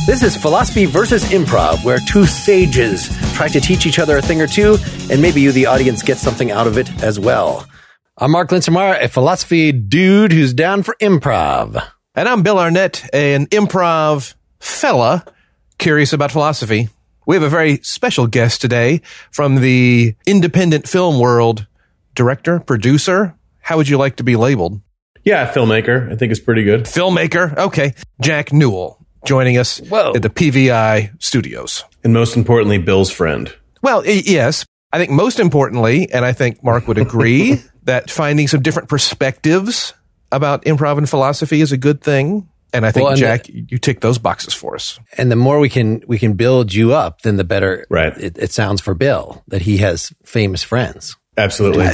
This is Philosophy versus Improv, where two sages try to teach each other a thing or two, and maybe you, the audience, get something out of it as well. I'm Mark Linsenmeyer, a philosophy dude who's down for improv. And I'm Bill Arnett, an improv fella curious about philosophy. We have a very special guest today from the independent film world. Director, producer, how would you like to be labeled? Yeah, filmmaker. I think it's pretty good. Filmmaker, okay. Jack Newell joining us at the PVI studios. And most importantly, Bill's friend. Well, yes. I think most importantly, and I think Mark would agree, that finding some different perspectives about improv and philosophy is a good thing. And I think, Jack, you tick those boxes for us. And the more we can build you up, then the better it sounds for Bill, that he has famous friends. Absolutely.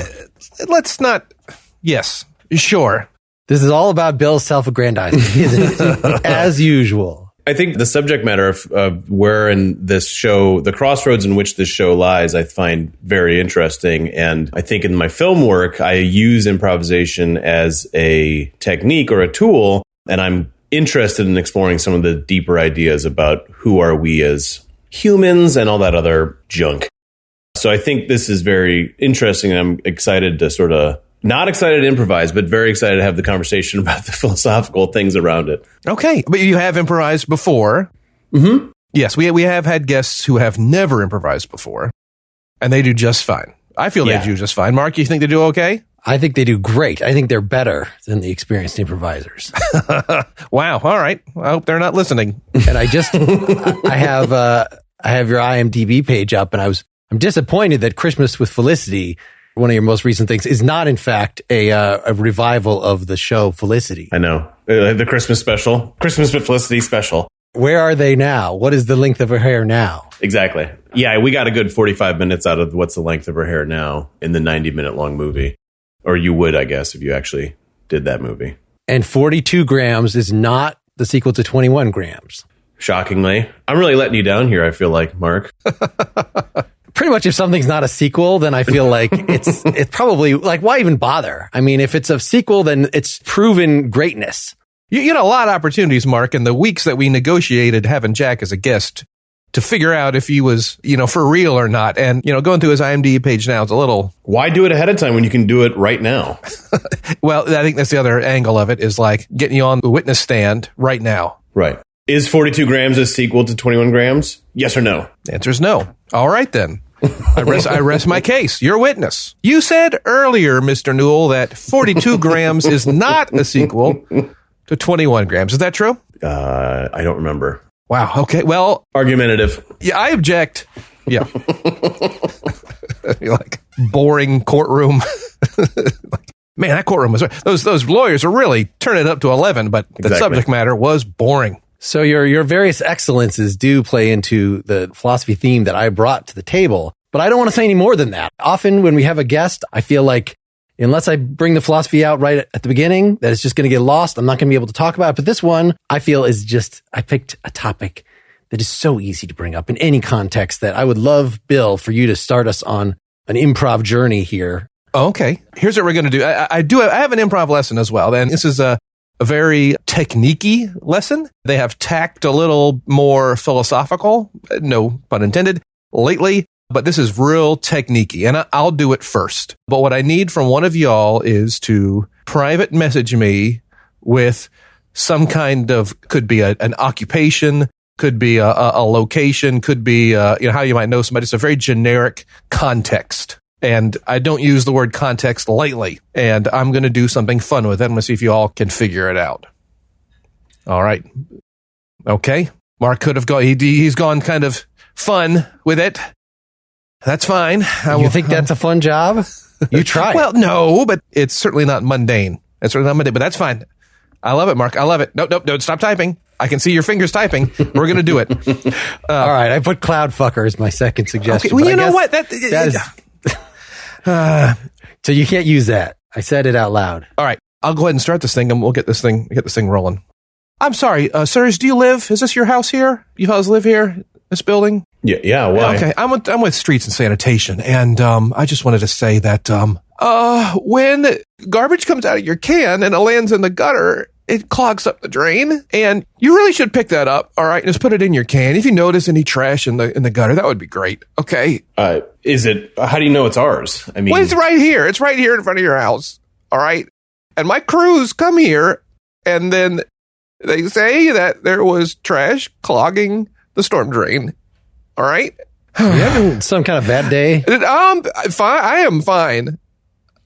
Let's not... Yes, sure. This is all about Bill's self-aggrandizement, isn't it? As usual. I think the subject matter of where in this show, the crossroads in which this show lies, I find very interesting. And I think in my film work, I use improvisation as a technique or a tool. And I'm interested in exploring some of the deeper ideas about who are we as humans and all that other junk. So I think this is very interesting. I'm excited to sort of... Not excited to improvise, but very excited to have the conversation about the philosophical things around it. Okay, but you have improvised before. Mm-hmm. Yes, we have had guests who have never improvised before, and they do just fine. I feel they do just fine. Mark, you think they do okay? I think they do great. I think they're better than the experienced improvisers. Wow, all right. I hope they're not listening. And I have your IMDb page up, and I'm disappointed that Christmas with Felicity, one of your most recent things, is not, in fact, a revival of the show Felicity. I know. The Christmas special. Christmas with Felicity special. Where are they now? What is the length of her hair now? Exactly. Yeah, we got a good 45 minutes out of what's the length of her hair now in the 90-minute long movie. Or you would, I guess, if you actually did that movie. And 42 grams is not the sequel to 21 grams. Shockingly. I'm really letting you down here, I feel like, Mark. Pretty much if something's not a sequel, then I feel like it's probably, like, why even bother? I mean, if it's a sequel, then it's proven greatness. You had a lot of opportunities, Mark, in the weeks that we negotiated having Jack as a guest to figure out if he was, for real or not. And, going through his IMDb page now, it's a little... Why do it ahead of time when you can do it right now? Well, I think that's the other angle of it, is like getting you on the witness stand right now. Right. Is 42 grams a sequel to 21 grams? Yes or no? The answer is no. All right, then. I rest my case. You're a witness. You said earlier, Mr. Newell, that 42 grams is not a sequel to 21 grams. Is that true? I don't remember. Wow. Okay. Well, argumentative. Yeah, I object. Yeah. You're like boring courtroom. Man, that courtroom was... Those lawyers are really turning it up to 11, but the subject matter was boring. So your various excellences do play into the philosophy theme that I brought to the table, but I don't want to say any more than that. Often when we have a guest, I feel like unless I bring the philosophy out right at the beginning, that it's just going to get lost. I'm not going to be able to talk about it. But this one, I feel is just, I picked a topic that is so easy to bring up in any context that I would love, Bill, for you to start us on an improv journey here. Okay. Here's what we're going to do. I have an improv lesson as well. And this is a very technique-y lesson. They have tacked a little more philosophical, no pun intended, lately, but this is real technique-y, and I'll do it first. But what I need from one of y'all is to private message me with some kind of, could be an occupation, could be a location, could be how you might know somebody. It's a very generic context. And I don't use the word context lightly. And I'm going to do something fun with it. I'm going to see if you all can figure it out. All right. Okay. Mark could have gone, he's gone kind of fun with it. That's fine. You think that's a fun job? You try. Well, no, but it's certainly not mundane. It's certainly not mundane, but that's fine. I love it, Mark. I love it. Nope. Don't stop typing. I can see your fingers typing. We're going to do it. All right. I put cloud fucker as my second suggestion. Okay, well, you know what? That is... So you can't use that. I said it out loud. All right. I'll go ahead and start this thing and we'll get this thing rolling. I'm sorry, sirs, do you live? Is this your house here? You fellas live here? This building? Yeah, why? Okay, I'm with Streets and Sanitation, and I just wanted to say that when garbage comes out of your can and it lands in the gutter, it clogs up the drain. And you really should pick that up, all right, and just put it in your can. If you notice any trash in the gutter, that would be great, okay? Is it, how do you know it's ours? I mean, well, it's right here. It's right here in front of your house, all right? And my crews come here, and then they say that there was trash clogging the storm drain, all right? You having some kind of bad day? Fine. I am fine.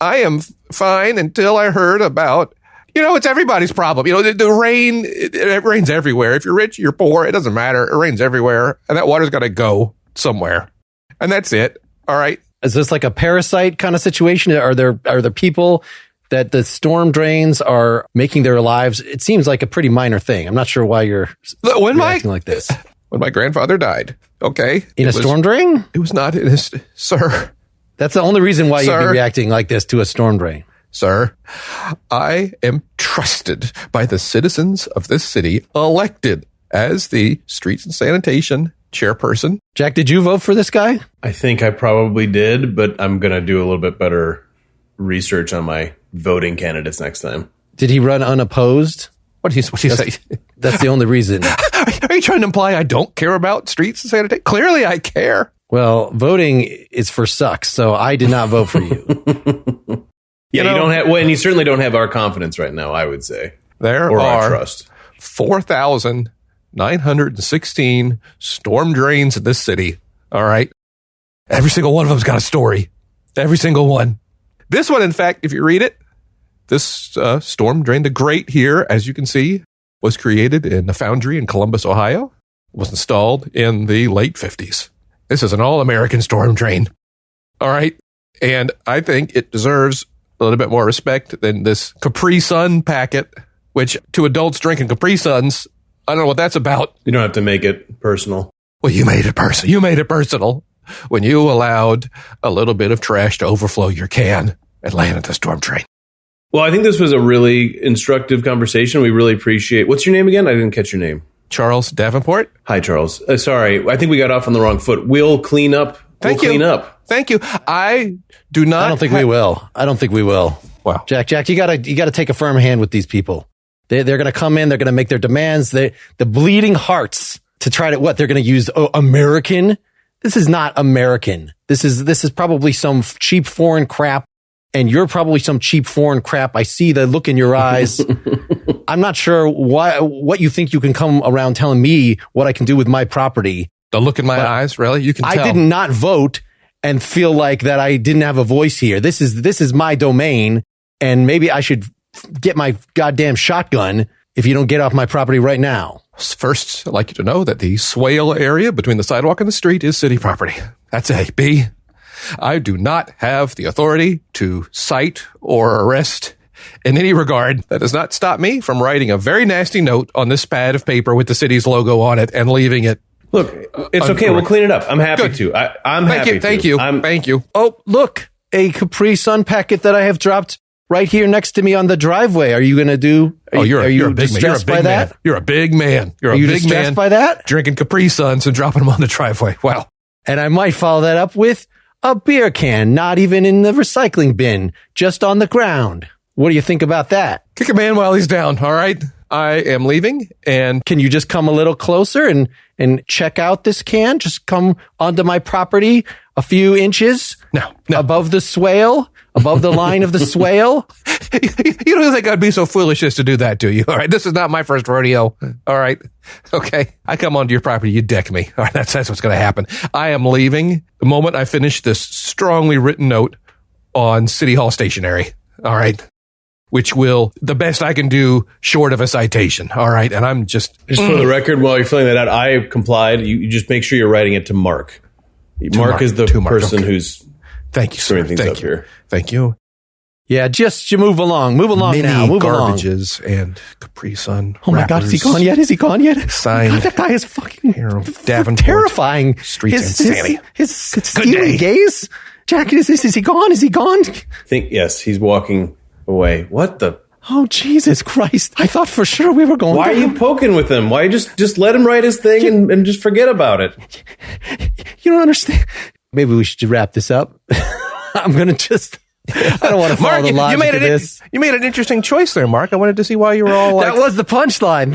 I am fine until I heard about, it's everybody's problem. The rain, it rains everywhere. If you're rich, you're poor, it doesn't matter. It rains everywhere, and that water's got to go somewhere. And that's it. All right. Is this like a parasite kind of situation? Are there people that the storm drains are making their lives? It seems like a pretty minor thing. I'm not sure why you're acting like this. When my grandfather died, okay? In a storm drain? It was not in his, sir. That's the only reason why you'd be reacting like this to a storm drain. Sir, I am trusted by the citizens of this city, elected as the streets and sanitation chairperson. Jack, did you vote for this guy? I think I probably did, but I'm going to do a little bit better research on my voting candidates next time. Did he run unopposed? What did he say? That's the only reason. Are you trying to imply I don't care about streets and sanitation? Clearly I care. Well, voting is for sucks, so I did not vote for you. You don't have, and you certainly don't have our confidence right now, I would say. There or are our trust. 4,916 storm drains in this city. All right. Every single one of them's got a story. Every single one. This one, in fact, if you read it, this storm drain, the grate here, as you can see, was created in a foundry in Columbus, Ohio. It was installed in the late 50s. This is an all-American storm drain. All right. And I think it deserves a little bit more respect than this Capri Sun packet, which to adults drinking Capri Suns, I don't know what that's about. You don't have to make it personal. Well, you made it personal. You made it personal when you allowed a little bit of trash to overflow your can and land into the storm drain. Well, I think this was a really instructive conversation. We really appreciate. What's your name again? I didn't catch your name. Charles Davenport. Hi, Charles. Sorry, I think we got off on the wrong foot. We'll clean up. Thank you. Clean up. Thank you. I do not. I don't think we will. Wow. Jack, you gotta take a firm hand with these people. They're going to come in. They're going to make their demands. The bleeding hearts to try to what they're going to use. Oh, American. This is not American. This is probably some cheap foreign crap. And you're probably some cheap foreign crap. I see the look in your eyes. I'm not sure what you think you can come around telling me what I can do with my property. The look in my eyes, really? You can tell. I did not vote and feel like that I didn't have a voice here. This is my domain, and maybe I should get my goddamn shotgun if you don't get off my property right now. First, I'd like you to know that the swale area between the sidewalk and the street is city property. That's A. B, I do not have the authority to cite or arrest in any regard. That does not stop me from writing a very nasty note on this pad of paper with the city's logo on it and leaving it. Look, it's okay. We'll clean it up. I'm happy to. I'm happy to. Thank you. Oh, look, a Capri Sun packet that I have dropped right here next to me on the driveway. Are you going to do? Are you distressed by that? You're a big man. You're a big man. Distressed by that? Drinking Capri Suns and dropping them on the driveway. Wow. And I might follow that up with a beer can, not even in the recycling bin, just on the ground. What do you think about that? Kick a man while he's down. All right. I am leaving. And can you just come a little closer and check out this can? Just come onto my property a few inches. No. Above the swale, above the line of the swale. You don't think I'd be so foolish as to do that to you. All right. This is not my first rodeo. All right. Okay. I come onto your property. You deck me. All right. That's what's going to happen. I am leaving the moment I finish this strongly written note on City Hall stationery. All right. Which will, the best I can do short of a citation. All right. And I'm just for the record, while you're filling that out, I complied. You just make sure you're writing it to Mark. Mark is the person who's screwing things up here. Thank you. Yeah, just you move along. Move along now. Move along. Garbages and Capri Sun. Oh my God, is he gone yet? Signed. God, that guy is fucking Davenport. Terrifying. Streets insanity. His steely gaze. Jack, is he gone? Is he gone? Yes, he's walking away. What the? Oh, Jesus Christ. I thought for sure we were going Why down. are you poking with him? Why just let him write his thing and just forget about it? You don't understand. Maybe we should wrap this up. I'm going to just... I don't want to follow the logic of this. You made an interesting choice there, Mark. I wanted to see why you were all like... That was the punchline.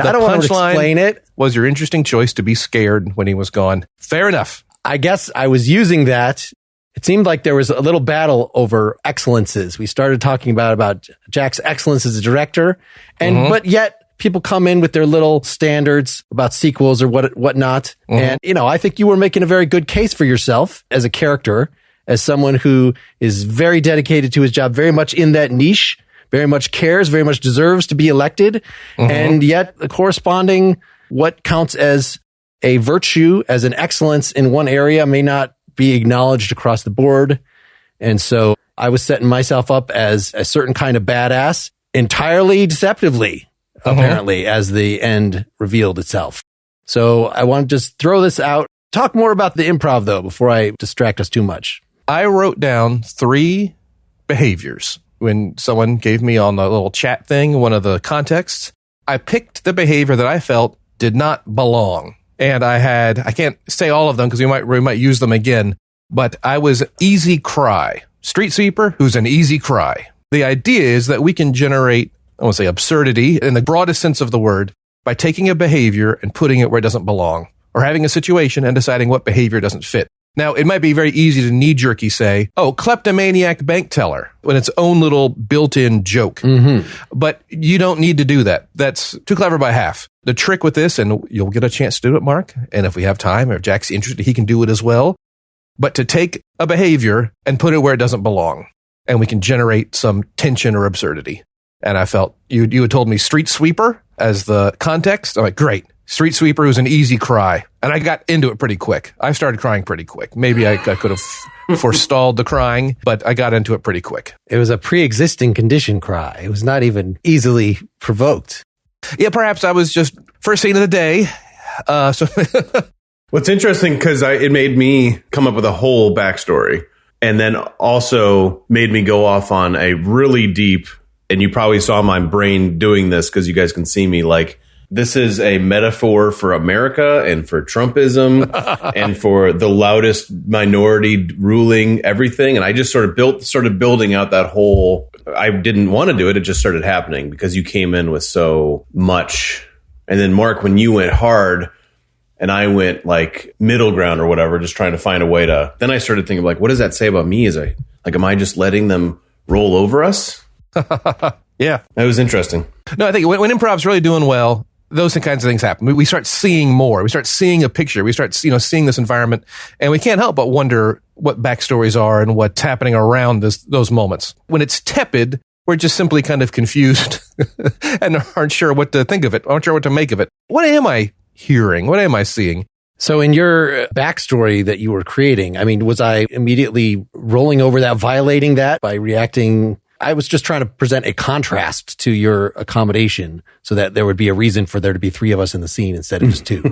I don't want to explain it. Was your interesting choice to be scared when he was gone. Fair enough. I guess I was using that. It seemed like there was a little battle over excellences. We started talking about Jack's excellence as a director, and but yet people come in with their little standards about sequels or whatnot. And, I think you were making a very good case for yourself as a character, as someone who is very dedicated to his job, very much in that niche, very much cares, very much deserves to be elected. And yet the corresponding, what counts as a virtue, as an excellence in one area may not be acknowledged across the board. And so I was setting myself up as a certain kind of badass, entirely deceptively, apparently, as the end revealed itself. So I want to just throw this out. Talk more about the improv, though, before I distract us too much. I wrote down 3 behaviors when someone gave me on the little chat thing, one of the contexts. I picked the behavior that I felt did not belong. And I can't say all of them because we might use them again, but I was easy cry. Street sweeper who's an easy cry. The idea is that we can generate, I won't say absurdity in the broadest sense of the word, by taking a behavior and putting it where it doesn't belong, or having a situation and deciding what behavior doesn't fit. Now, it might be very easy to knee-jerky say, kleptomaniac bank teller, when it's own little built-in joke. But you don't need to do that. That's too clever by half. The trick with this, and you'll get a chance to do it, Mark, and if we have time, or if Jack's interested, he can do it as well, but to take a behavior and put it where it doesn't belong, and we can generate some tension or absurdity. And I felt, you had told me street sweeper as the context. I'm like, great. Street sweeper was an easy cry. And I got into it pretty quick. I started crying pretty quick. Maybe I could have forestalled the crying, but I got into it pretty quick. It was a pre-existing condition cry. It was not even easily provoked. Yeah, perhaps I was just first scene of the day. What's interesting, because it made me come up with a whole backstory, and then also made me go off on a really deep, and you probably saw my brain doing this because you guys can see me, like, this is a metaphor for America and for Trumpism and for the loudest minority ruling everything. And I just started building out that whole, I didn't want to do it. It just started happening because you came in with so much. And then Mark, when you went hard and I went like middle ground or whatever, just trying to find a way to, then I started thinking like, what does that say about me? Am I just letting them roll over us? Yeah. That was interesting. No, I think when improv's really doing well, those kinds of things happen. We start seeing more. We start seeing a picture. We start, seeing this environment, and we can't help but wonder what backstories are and what's happening around those moments. When it's tepid, we're just simply kind of confused and aren't sure what to think of it, aren't sure what to make of it. What am I hearing? What am I seeing? So in your backstory that you were creating, I mean, was I immediately rolling over that, violating that by reacting? I was just trying to present a contrast to your accommodation so that there would be a reason for there to be 3 of us in the scene instead of just 2.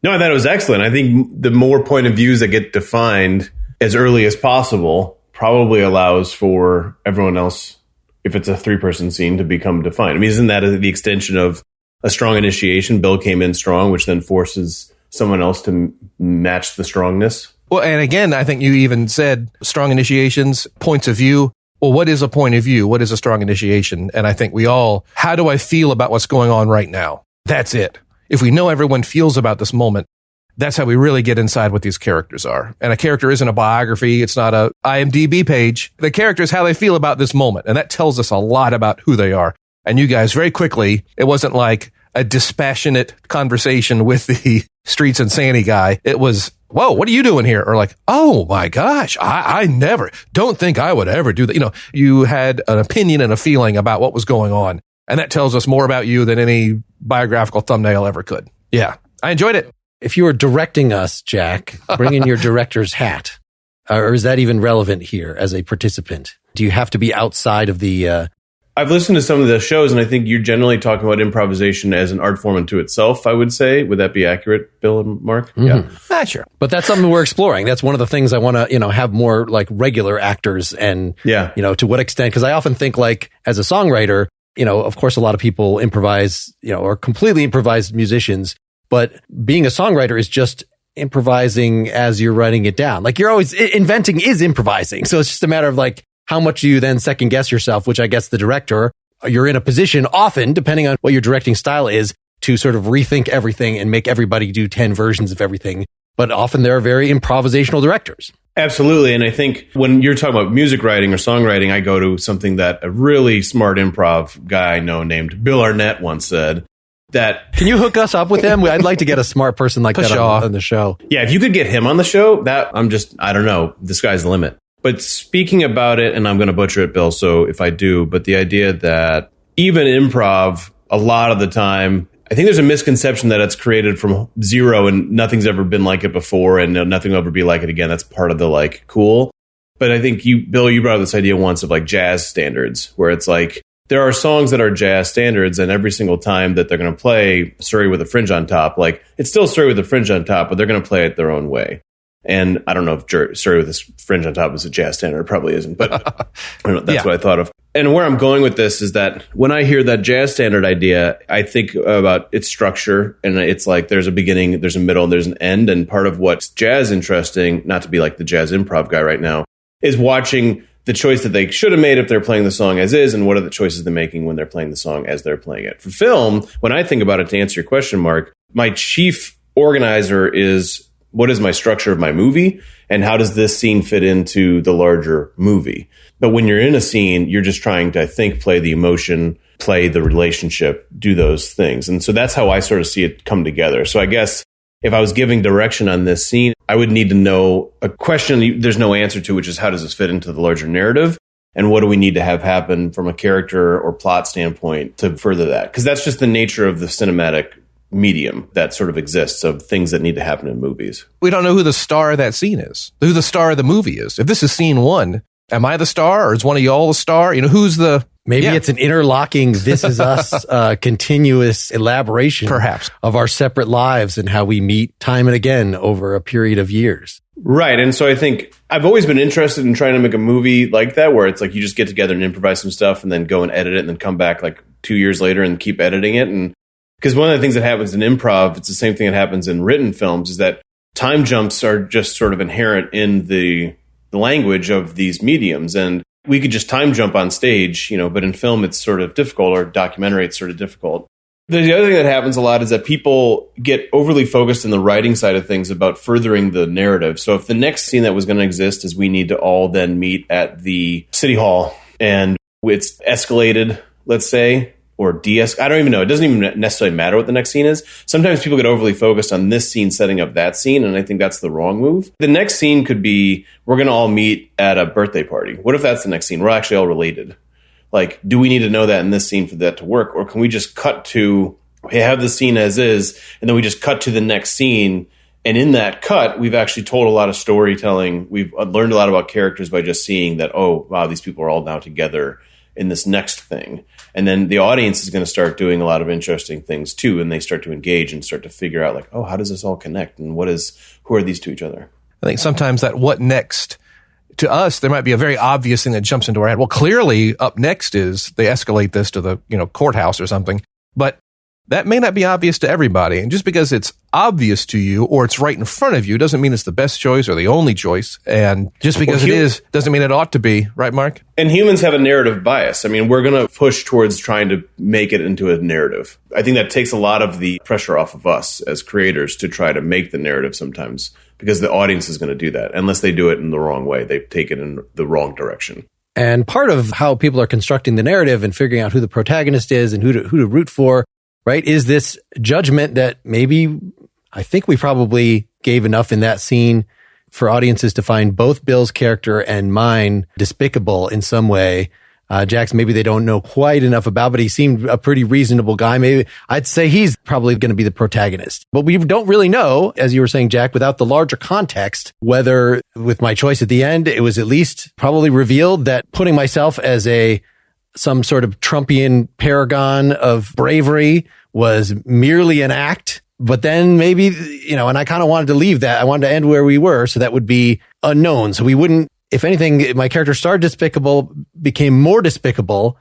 No, I thought it was excellent. I think the more point of views that get defined as early as possible probably allows for everyone else, if it's a 3-person scene, to become defined. I mean, isn't that the extension of a strong initiation? Bill came in strong, which then forces someone else to match the strongness. Well, and again, I think you even said strong initiations, points of view. Well, what is a point of view? What is a strong initiation? And I think how do I feel about what's going on right now? That's it. If we know everyone feels about this moment, that's how we really get inside what these characters are. And a character isn't a biography. It's not a IMDb page. The character is how they feel about this moment. And that tells us a lot about who they are. And you guys, very quickly, it wasn't like a dispassionate conversation with the Streets and Sandy guy. It was, whoa, what are you doing here? Or like, oh my gosh, I never, don't think I would ever do that. You had an opinion and a feeling about what was going on. And that tells us more about you than any biographical thumbnail ever could. Yeah, I enjoyed it. If you were directing us, Jack, bring in your director's hat. Or is that even relevant here as a participant? Do you have to be outside of the... I've listened to some of the shows, and I think you're generally talking about improvisation as an art form unto itself, I would say. Would that be accurate, Bill and Mark? Mm-hmm. Yeah. Sure. But that's something we're exploring. That's one of the things I want to, have more like regular actors and, to what extent, because I often think like as a songwriter, of course, a lot of people improvise, or completely improvised musicians, but being a songwriter is just improvising as you're writing it down. Like you're always inventing is improvising. So it's just a matter of like, how much do you then second guess yourself, which I guess the director, you're in a position often, depending on what your directing style is, to sort of rethink everything and make everybody do 10 versions of everything. But often there are very improvisational directors. Absolutely. And I think when you're talking about music writing or songwriting, I go to something that a really smart improv guy I know named Bill Arnett once said. That can you hook us up with him? I'd like to get a smart person like that on the show. Yeah, if you could get him on the show, I don't know, the sky's the limit. But speaking about it, and I'm going to butcher it, Bill, so if I do, but the idea that even improv, a lot of the time, I think there's a misconception that it's created from zero and nothing's ever been like it before and nothing will ever be like it again. That's part of the like cool. But I think Bill, you brought up this idea once of like jazz standards, where it's like, there are songs that are jazz standards, and every single time that they're going to play Surrey with a Fringe on Top, like it's still Surrey with a Fringe on Top, but they're going to play it their own way. And I don't know if Surrey with a Fringe on Top is a jazz standard. It probably isn't, but I don't know, that's what I thought of. And where I'm going with this is that when I hear that jazz standard idea, I think about its structure, and it's like there's a beginning, there's a middle, and there's an end. And part of what's jazz interesting, not to be like the jazz improv guy right now, is watching the choice that they should have made if they're playing the song as is, and what are the choices they're making when they're playing the song as they're playing it. For film, when I think about it, to answer your question, Mark, my chief organizer is what is my structure of my movie, and how does this scene fit into the larger movie? But when you're in a scene, you're just trying to, I think, play the emotion, play the relationship, do those things. And so that's how I sort of see it come together. So I guess if I was giving direction on this scene, I would need to know a question there's no answer to, which is how does this fit into the larger narrative? And what do we need to have happen from a character or plot standpoint to further that? Because that's just the nature of the cinematic medium that sort of exists, of things that need to happen in movies. We don't know who the star of that scene is, who the star of the movie is. If this is scene one, am I the star, or is one of y'all the star? You know, who's the... Maybe it's an interlocking This Is Us continuous elaboration perhaps of our separate lives and how we meet time and again over a period of years. Right. And so I think I've always been interested in trying to make a movie like that, where it's like you just get together and improvise some stuff and then go and edit it and then come back like 2 years later and keep editing it. And because one of the things that happens in improv, it's the same thing that happens in written films, is that time jumps are just sort of inherent in the language of these mediums. And we could just time jump on stage, you know, but in film it's sort of difficult, or documentary it's sort of difficult. The other thing that happens a lot is that people get overly focused in the writing side of things about furthering the narrative. So if the next scene that was going to exist is we need to all then meet at the city hall and it's escalated, let's say, or I don't even know. It doesn't even necessarily matter what the next scene is. Sometimes people get overly focused on this scene setting up that scene, and I think that's the wrong move. The next scene could be, we're going to all meet at a birthday party. What if that's the next scene? We're actually all related. Like, do we need to know that in this scene for that to work? Or can we just cut to, hey, have the scene as is, and then we just cut to the next scene, and in that cut, we've actually told a lot of storytelling. We've learned a lot about characters by just seeing that, oh, wow, these people are all now together in this next thing. And then the audience is going to start doing a lot of interesting things too, and they start to engage and start to figure out like, oh, how does this all connect, and who are these to each other? I think sometimes that what next, to us, there might be a very obvious thing that jumps into our head. Well, clearly up next is they escalate this to the, courthouse or something, but that may not be obvious to everybody. And just because it's obvious to you or it's right in front of you doesn't mean it's the best choice or the only choice. And just because it is doesn't mean it ought to be. Right, Mark? And humans have a narrative bias. I mean, we're going to push towards trying to make it into a narrative. I think that takes a lot of the pressure off of us as creators to try to make the narrative sometimes, because the audience is going to do that. Unless they do it in the wrong way. They take it in the wrong direction. And part of how people are constructing the narrative and figuring out who the protagonist is and who to root for, right, is this judgment that maybe, I think we probably gave enough in that scene for audiences to find both Bill's character and mine despicable in some way. Jack's, maybe they don't know quite enough about, but he seemed a pretty reasonable guy. Maybe I'd say he's probably going to be the protagonist. But we don't really know, as you were saying, Jack, without the larger context, whether with my choice at the end, it was at least probably revealed that putting myself as some sort of Trumpian paragon of bravery was merely an act. But then maybe, and I kind of wanted to leave that. I wanted to end where we were. So that would be unknown. So we wouldn't, if anything, my character started despicable, became more despicable,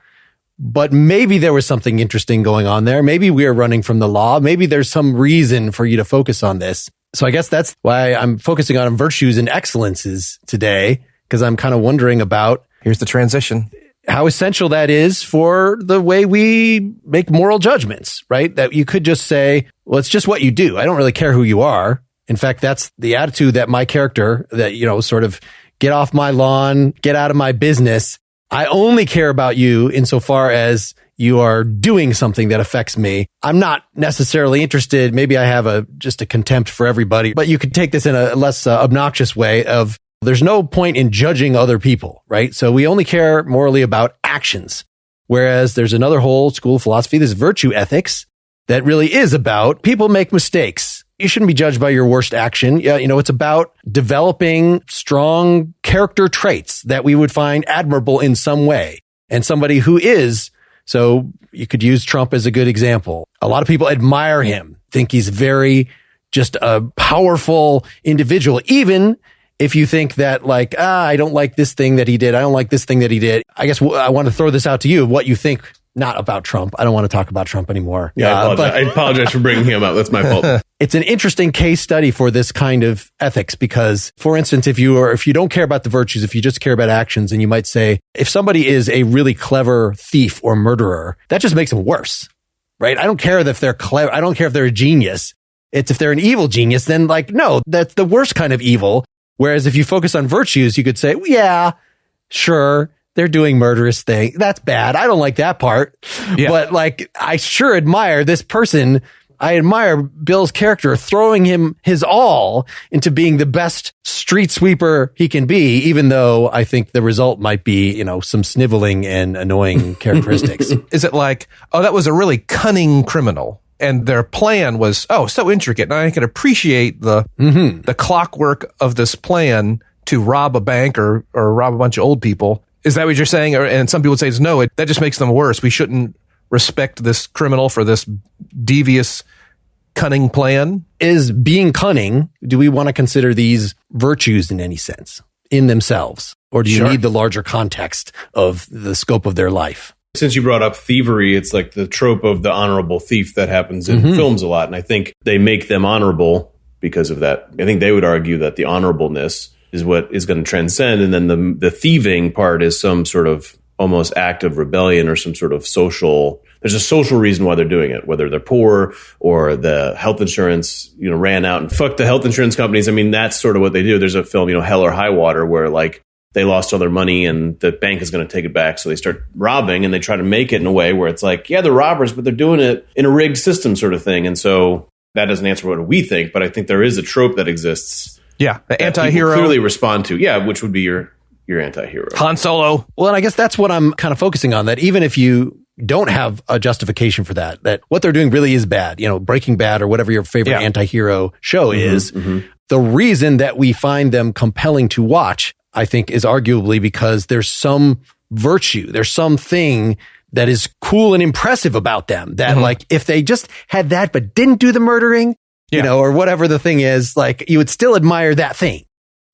but maybe there was something interesting going on there. Maybe we are running from the law. Maybe there's some reason for you to focus on this. So I guess that's why I'm focusing on virtues and excellences today, because I'm kind of wondering about, here's the transition, how essential that is for the way we make moral judgments, right? That you could just say, well, it's just what you do. I don't really care who you are. In fact, that's the attitude that my character, that, sort of get off my lawn, get out of my business. I only care about you insofar as you are doing something that affects me. I'm not necessarily interested. Maybe I have just a contempt for everybody, but you could take this in a less obnoxious way of, there's no point in judging other people, right? So we only care morally about actions. Whereas there's another whole school of philosophy, this virtue ethics, that really is about people make mistakes. You shouldn't be judged by your worst action. It's about developing strong character traits that we would find admirable in some way. And somebody who is, so you could use Trump as a good example. A lot of people admire him, think he's very just a powerful individual, even if you think that I don't like this thing that he did. I don't like this thing that he did. I guess I want to throw this out to you, what you think, not about Trump. I don't want to talk about Trump anymore. Yeah, I apologize for bringing him up. That's my fault. It's an interesting case study for this kind of ethics because, for instance, if you don't care about the virtues, if you just care about actions, and you might say, if somebody is a really clever thief or murderer, that just makes them worse, right? I don't care if they're clever. I don't care if they're a genius. It's if they're an evil genius, then no, that's the worst kind of evil. Whereas if you focus on virtues, you could say, well, yeah, sure, they're doing murderous thing. That's bad. I don't like that part. Yeah. But I sure admire this person. I admire Bill's character throwing him his all into being the best street sweeper he can be, even though I think the result might be, some sniveling and annoying characteristics. Is it that was a really cunning criminal? And their plan was, so intricate. And I can appreciate the clockwork of this plan to rob a bank or rob a bunch of old people. Is that what you're saying? And some people say, no, that just makes them worse. We shouldn't respect this criminal for this devious, cunning plan. Is being cunning, do we want to consider these virtues in any sense in themselves? Or do you need the larger context of the scope of their life? Since you brought up thievery, it's like the trope of the honorable thief that happens in films a lot. And I think they make them honorable because of that. I think they would argue that the honorableness is what is going to transcend. And then the thieving part is some sort of almost act of rebellion or some sort of there's a social reason why they're doing it, whether they're poor or the health insurance, ran out and fucked the health insurance companies. I mean, that's sort of what they do. There's a film, Hell or High Water, where they lost all their money and the bank is going to take it back. So they start robbing and they try to make it in a way where it's they're robbers, but they're doing it in a rigged system sort of thing. And so that doesn't answer what we think, but I think there is a trope that exists. Yeah. The anti-hero. Clearly respond to. Yeah. Which would be your anti-hero. Han Solo. Well, and I guess that's what I'm kind of focusing on, that even if you don't have a justification for that what they're doing really is bad, Breaking Bad or whatever your favorite anti-hero show is, the reason that we find them compelling to watch, I think, is arguably because there's some virtue, there's something that is cool and impressive about them that if they just had that but didn't do the murdering, or whatever the thing is, you would still admire that thing.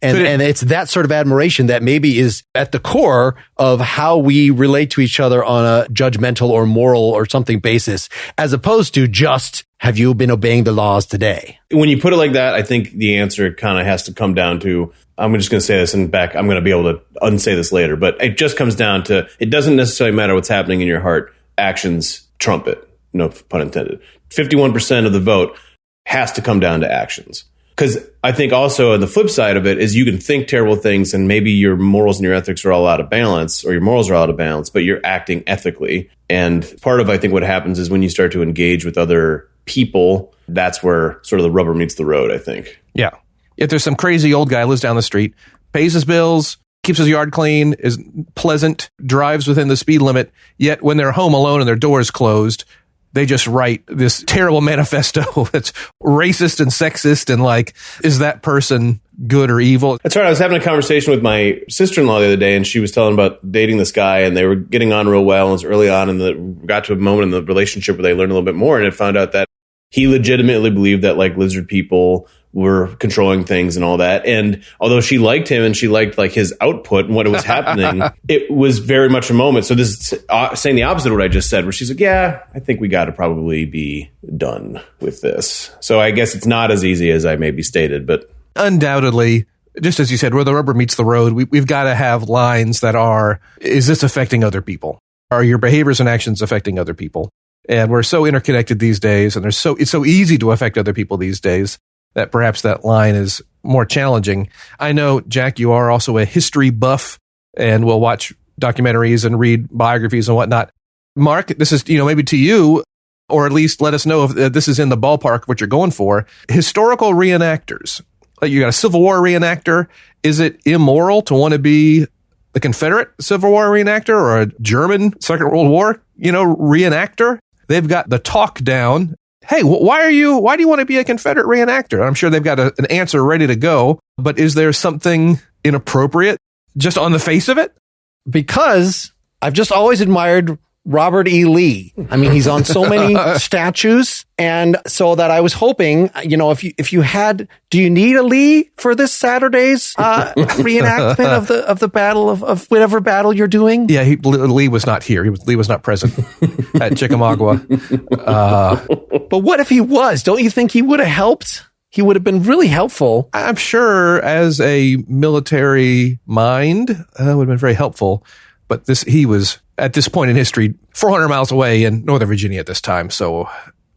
And it's that sort of admiration that maybe is at the core of how we relate to each other on a judgmental or moral or something basis, as opposed to just, have you been obeying the laws today? When you put it like that, I think the answer kind of has to come down to, I'm just going to say this in back, I'm going to be able to unsay this later, but it just comes down to, it doesn't necessarily matter what's happening in your heart. Actions trump it. No pun intended. 51% of the vote has to come down to actions. Because I think also on the flip side of it is you can think terrible things and maybe your morals and your ethics are all out of balance, or your morals are out of balance, but you're acting ethically. And part of, I think, what happens is when you start to engage with other people, that's where sort of the rubber meets the road, I think. Yeah. If there's some crazy old guy lives down the street, pays his bills, keeps his yard clean, is pleasant, drives within the speed limit, yet when they're home alone and their door is closed, they just write this terrible manifesto that's racist and sexist and is that person good or evil? That's right. I was having a conversation with my sister-in-law the other day, and she was telling about dating this guy, and they were getting on real well, and it was early on, and got to a moment in the relationship where they learned a little bit more, and it found out that he legitimately believed that like lizard people were controlling things and all that. And although she liked him and she liked like his output and what was happening, it was very much a moment. So this is saying the opposite of what I just said, where she's like, yeah, I think we got to probably be done with this. So I guess it's not as easy as I maybe stated, but undoubtedly, just as you said, where the rubber meets the road, we've got to have lines that are, is this affecting other people? Are your behaviors and actions affecting other people? And we're so interconnected these days, and it's so easy to affect other people these days that perhaps that line is more challenging. I know, Jack, you are also a history buff and will watch documentaries and read biographies and whatnot. Mark, this is, maybe to you, or at least let us know if this is in the ballpark, what you're going for. Historical reenactors. Like you got a Civil War reenactor. Is it immoral to want to be a Confederate Civil War reenactor or a German Second World War, reenactor? They've got the talk down. Hey, why do you want to be a Confederate reenactor? I'm sure they've got an answer ready to go, but is there something inappropriate just on the face of it? Because I've just always admired Robert E. Lee. I mean, he's on so many statues. And so that I was hoping, if you had, do you need a Lee for this Saturday's reenactment of the battle of whatever battle you're doing? Yeah, Lee was not here. Lee was not present at Chickamauga. But what if he was? Don't you think he would have helped? He would have been really helpful. I'm sure as a military mind, would have been very helpful. But he was, at this point in history, 400 miles away in Northern Virginia at this time. So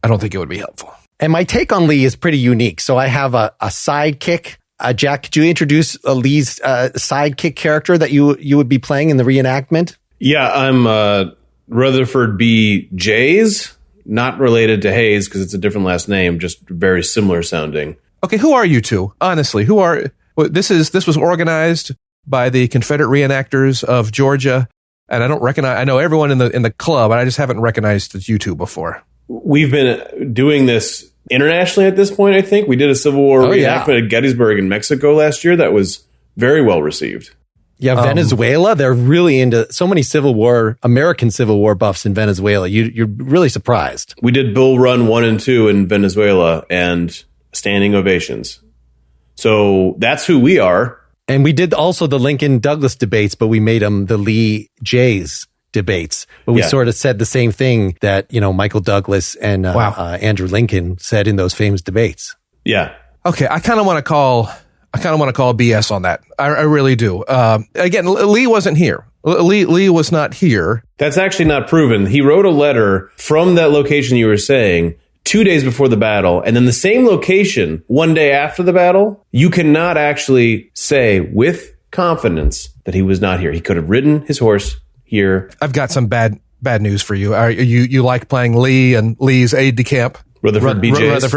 I don't think it would be helpful. And my take on Lee is pretty unique. So I have a sidekick. Jack, could you introduce Lee's sidekick character that you would be playing in the reenactment? Yeah, I'm Rutherford B. Jays, not related to Hayes because it's a different last name, just very similar sounding. Okay, who are you two? Honestly, this was organized by the Confederate reenactors of Georgia, and I know everyone in the club, and I just haven't recognized you two before. We've been doing this internationally at this point, I think. We did a Civil War reenactment at Gettysburg in Mexico last year that was very well received. Yeah, Venezuela, they're really into so many American Civil War buffs in Venezuela. You're really surprised. We did Bull Run 1 and 2 in Venezuela and standing ovations. So that's who we are. And we did also the Lincoln Douglas debates, but we made them the Lee Jays debates. But we sort of said the same thing that, Michael Douglas and Andrew Lincoln said in those famous debates. Yeah. Okay. I kind of want to call BS on that. I really do. Again, Lee wasn't here. Lee was not here. That's actually not proven. He wrote a letter from that location you were saying 2 days before the battle, and then the same location 1 day after the battle. You cannot actually say with confidence that he was not here. He could have ridden his horse here. I've got some bad news for you. You like playing Lee and Lee's aide-de-camp? Rutherford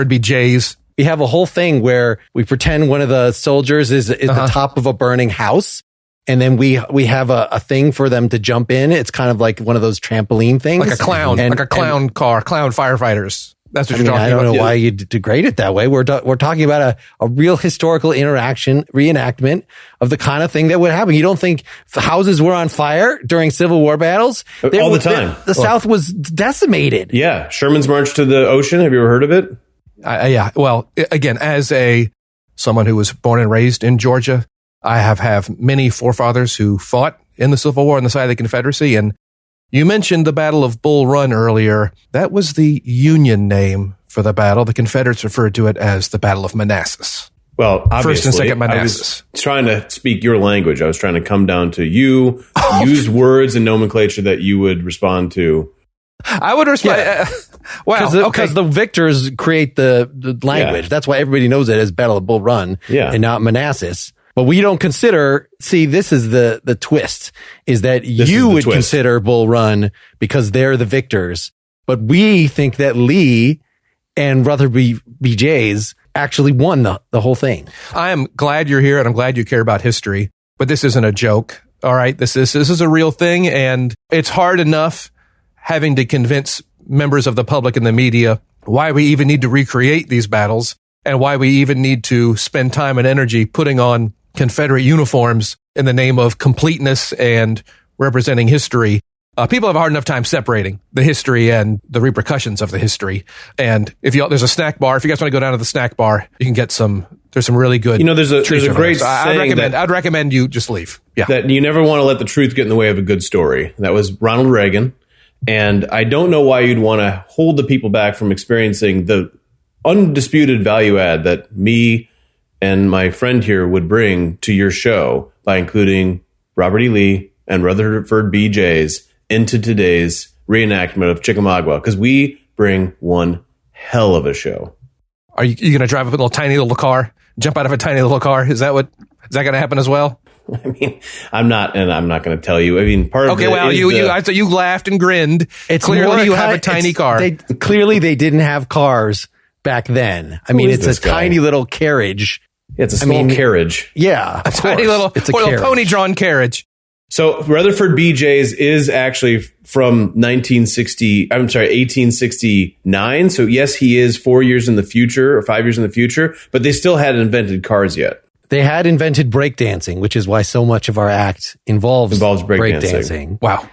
B. Jays. We have a whole thing where we pretend one of the soldiers is the top of a burning house. And then we have a thing for them to jump in. It's kind of like one of those trampoline things. Like a clown, clown firefighters. That's what you're talking about. I don't know why you degrade it that way. We're talking about a real historical reenactment of the kind of thing that would happen. You don't think houses were on fire during Civil War battles? All the time. The South was decimated. Yeah. Sherman's March to the Ocean. Have you ever heard of it? Yeah. Well, again, as someone who was born and raised in Georgia, I have many forefathers who fought in the Civil War on the side of the Confederacy. And you mentioned the Battle of Bull Run earlier. That was the Union name for the battle. The Confederates referred to it as the Battle of Manassas. Well, obviously, First and Second Manassas. I was trying to speak your language. I was trying to come down to you, use words and nomenclature that you would respond to. I would respond. Yeah. Because the victors create the language. Yeah. That's why everybody knows it as Battle of Bull Run and not Manassas. But we don't consider, this is the twist, is that you would consider Bull Run because they're the victors. But we think that Lee and Rutherford B. Jays actually won the whole thing. I am glad you're here and I'm glad you care about history, but this isn't a joke. All right. This is a real thing. And it's hard enough having to convince members of the public and the media why we even need to recreate these battles and why we even need to spend time and energy putting on Confederate uniforms in the name of completeness and representing history. People have a hard enough time separating the history and the repercussions of the history. And there's a snack bar. If you guys want to go down to the snack bar, you can get there's some really good. There's a great saying I'd recommend you just leave. Yeah. That you never want to let the truth get in the way of a good story. That was Ronald Reagan. And I don't know why you'd want to hold the people back from experiencing the undisputed value add that me and my friend here would bring to your show by including Robert E. Lee and Rutherford B. Jays into today's reenactment of Chickamauga, because we bring one hell of a show. Are you going to drive a tiny little car, jump out of a tiny little car? Is that going to happen as well? I mean, I'm not going to tell you. I mean, part of it is you laughed and grinned. It's clearly you have a tiny car. Clearly they didn't have cars back then. I mean, it's a tiny little carriage. It's a small carriage. Yeah, a tiny little pony-drawn carriage. So Rutherford B. Jays is actually from 1869. So yes, he is 4 years in the future or 5 years in the future, but they still hadn't invented cars yet. They had invented breakdancing, which is why so much of our act involves breakdancing. Wow.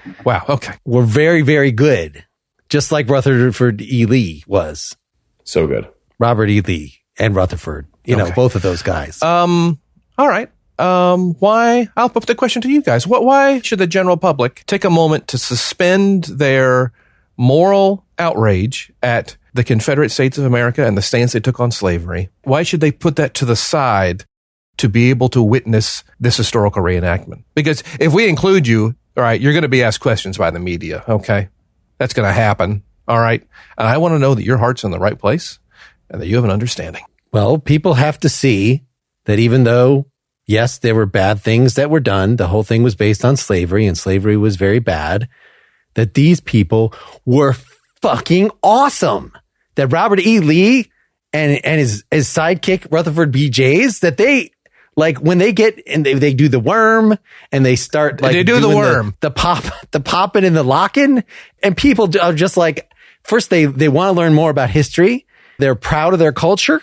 Okay. We're very, very good. Just like Rutherford E. Lee was. So good. Robert E. Lee and Rutherford. Both of those guys. All right. Why? I'll put the question to you guys. Why should the general public take a moment to suspend their moral outrage at the Confederate States of America and the stance they took on slavery? Why should they put that to the side to be able to witness this historical reenactment? Because if we include you, all right, you're going to be asked questions by the media. Okay. That's going to happen. All right. And I want to know that your heart's in the right place and that you have an understanding. Well, people have to see that even though, yes, there were bad things that were done, the whole thing was based on slavery and slavery was very bad, that these people were fucking awesome. That Robert E. Lee and his sidekick, Rutherford B. Jays, that they, like, when they get and they do the worm and they start like they do the worm, the popping and the locking, and people are just like, first they want to learn more about history. They're proud of their culture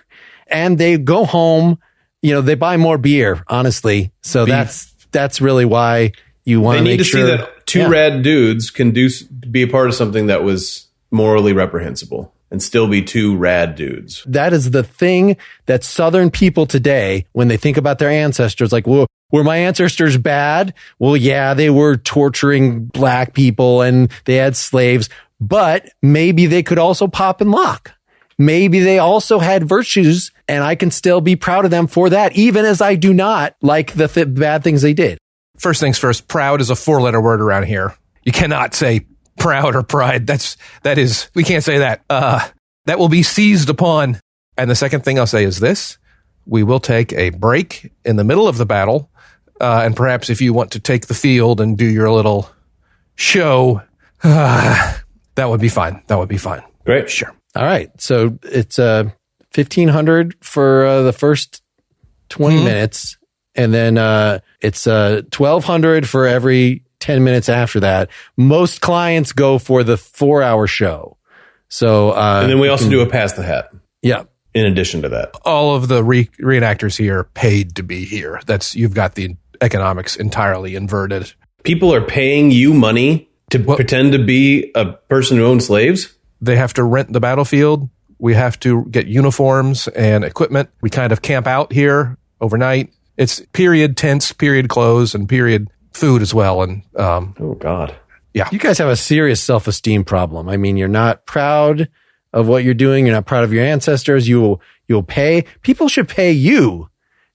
and they go home, they buy more beer, honestly. So that's really why you want to make sure. They need to see that two rad dudes can be a part of something that was morally reprehensible and still be two rad dudes. That is the thing that Southern people today, when they think about their ancestors, like, well, were my ancestors bad? Well, yeah, they were torturing black people and they had slaves, but maybe they could also pop and lock. Maybe they also had virtues, and I can still be proud of them for that, even as I do not like the bad things they did. First things first, proud is a 4-letter word around here. You cannot say proud or pride. We can't say that. That will be seized upon. And the second thing I'll say is this: we will take a break in the middle of the battle. And perhaps if you want to take the field and do your little show, that would be fine. Great. Sure. All right. So it's $1,500 for the first 20 minutes. And then it's $1,200 for every 10 minutes after that. Most clients go for the 4-hour show. So and then we also do a pass the hat. Yeah. In addition to that, all of the reenactors here paid to be here. You've got the economics entirely inverted. People are paying you money to pretend to be a person who owns slaves. They have to rent the battlefield. We have to get uniforms and equipment. We kind of camp out here overnight. It's period tents, period clothes, and period food as well. And oh God, yeah, you guys have a serious self-esteem problem. I mean, you're not proud of what you're doing. You're not proud of your ancestors. You'll pay. People should pay you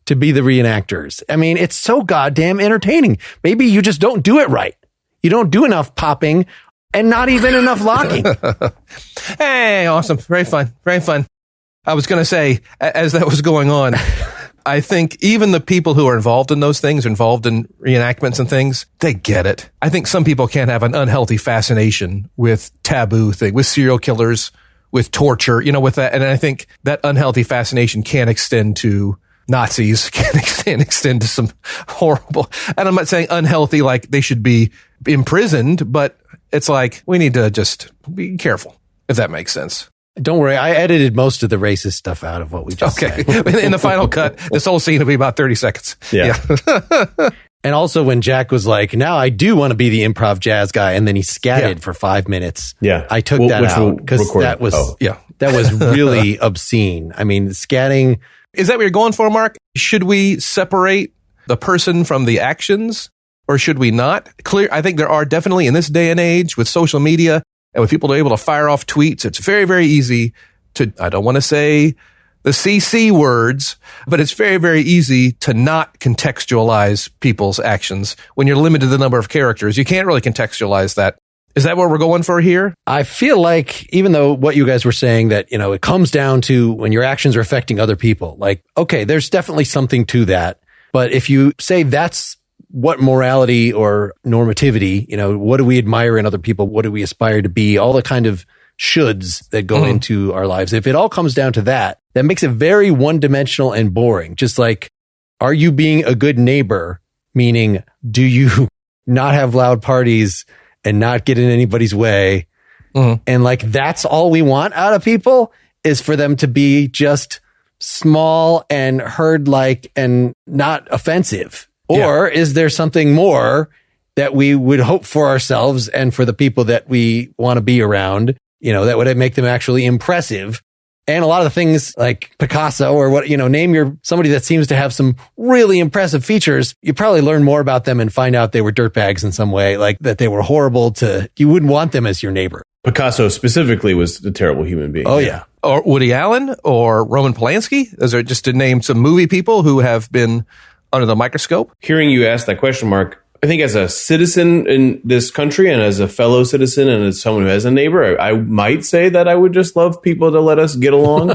to be the reenactors. I mean, it's so goddamn entertaining. Maybe you just don't do it right. You don't do enough popping. And not even enough locking. Hey, awesome. Very fun. Very fun. I was going to say, as that was going on, I think even the people who are involved in those things, involved in reenactments and things, they get it. I think some people can't have an unhealthy fascination with taboo thing, with serial killers, with torture, with that. And I think that unhealthy fascination can extend to Nazis, can extend to some horrible, and I'm not saying unhealthy like they should be imprisoned, but it's like we need to just be careful, if that makes sense. Don't worry, I edited most of the racist stuff out of what we just said. In the final cut, this whole scene will be about 30 seconds. Yeah. And also when Jack was like, now I do want to be the improv jazz guy. And then he scatted for 5 minutes. Yeah. I took that out because that was, that was really obscene. I mean, scatting. Is that what you're going for, Mark? Should we separate the person from the actions or should we not? I think there are definitely in this day and age with social media and with people able to fire off tweets, it's very, very easy to, I don't want to say the CC words, but it's very, very easy to not contextualize people's actions when you're limited to the number of characters. You can't really contextualize that. Is that what we're going for here? I feel like even though what you guys were saying that, it comes down to when your actions are affecting other people, like, okay, there's definitely something to that. But if you say that's what morality or normativity, what do we admire in other people? What do we aspire to be? All the kind of shoulds that go into our lives. If it all comes down to that makes it very one-dimensional and boring. Just like, are you being a good neighbor? Meaning, do you not have loud parties and not get in anybody's way? And like, that's all we want out of people is for them to be just small and herd-like and not offensive. Or is there something more that we would hope for ourselves and for the people that we want to be around, that would make them actually impressive? And a lot of the things like Picasso or what, name somebody that seems to have some really impressive features. You probably learn more about them and find out they were dirtbags in some way, like that they were horrible you wouldn't want them as your neighbor. Picasso specifically was a terrible human being. Oh, yeah. Or Woody Allen or Roman Polanski. Those are just to name some movie people who have been under the microscope. Hearing you ask that question, Mark, I think as a citizen in this country and as a fellow citizen and as someone who has a neighbor, I might say that I would just love people to let us get along.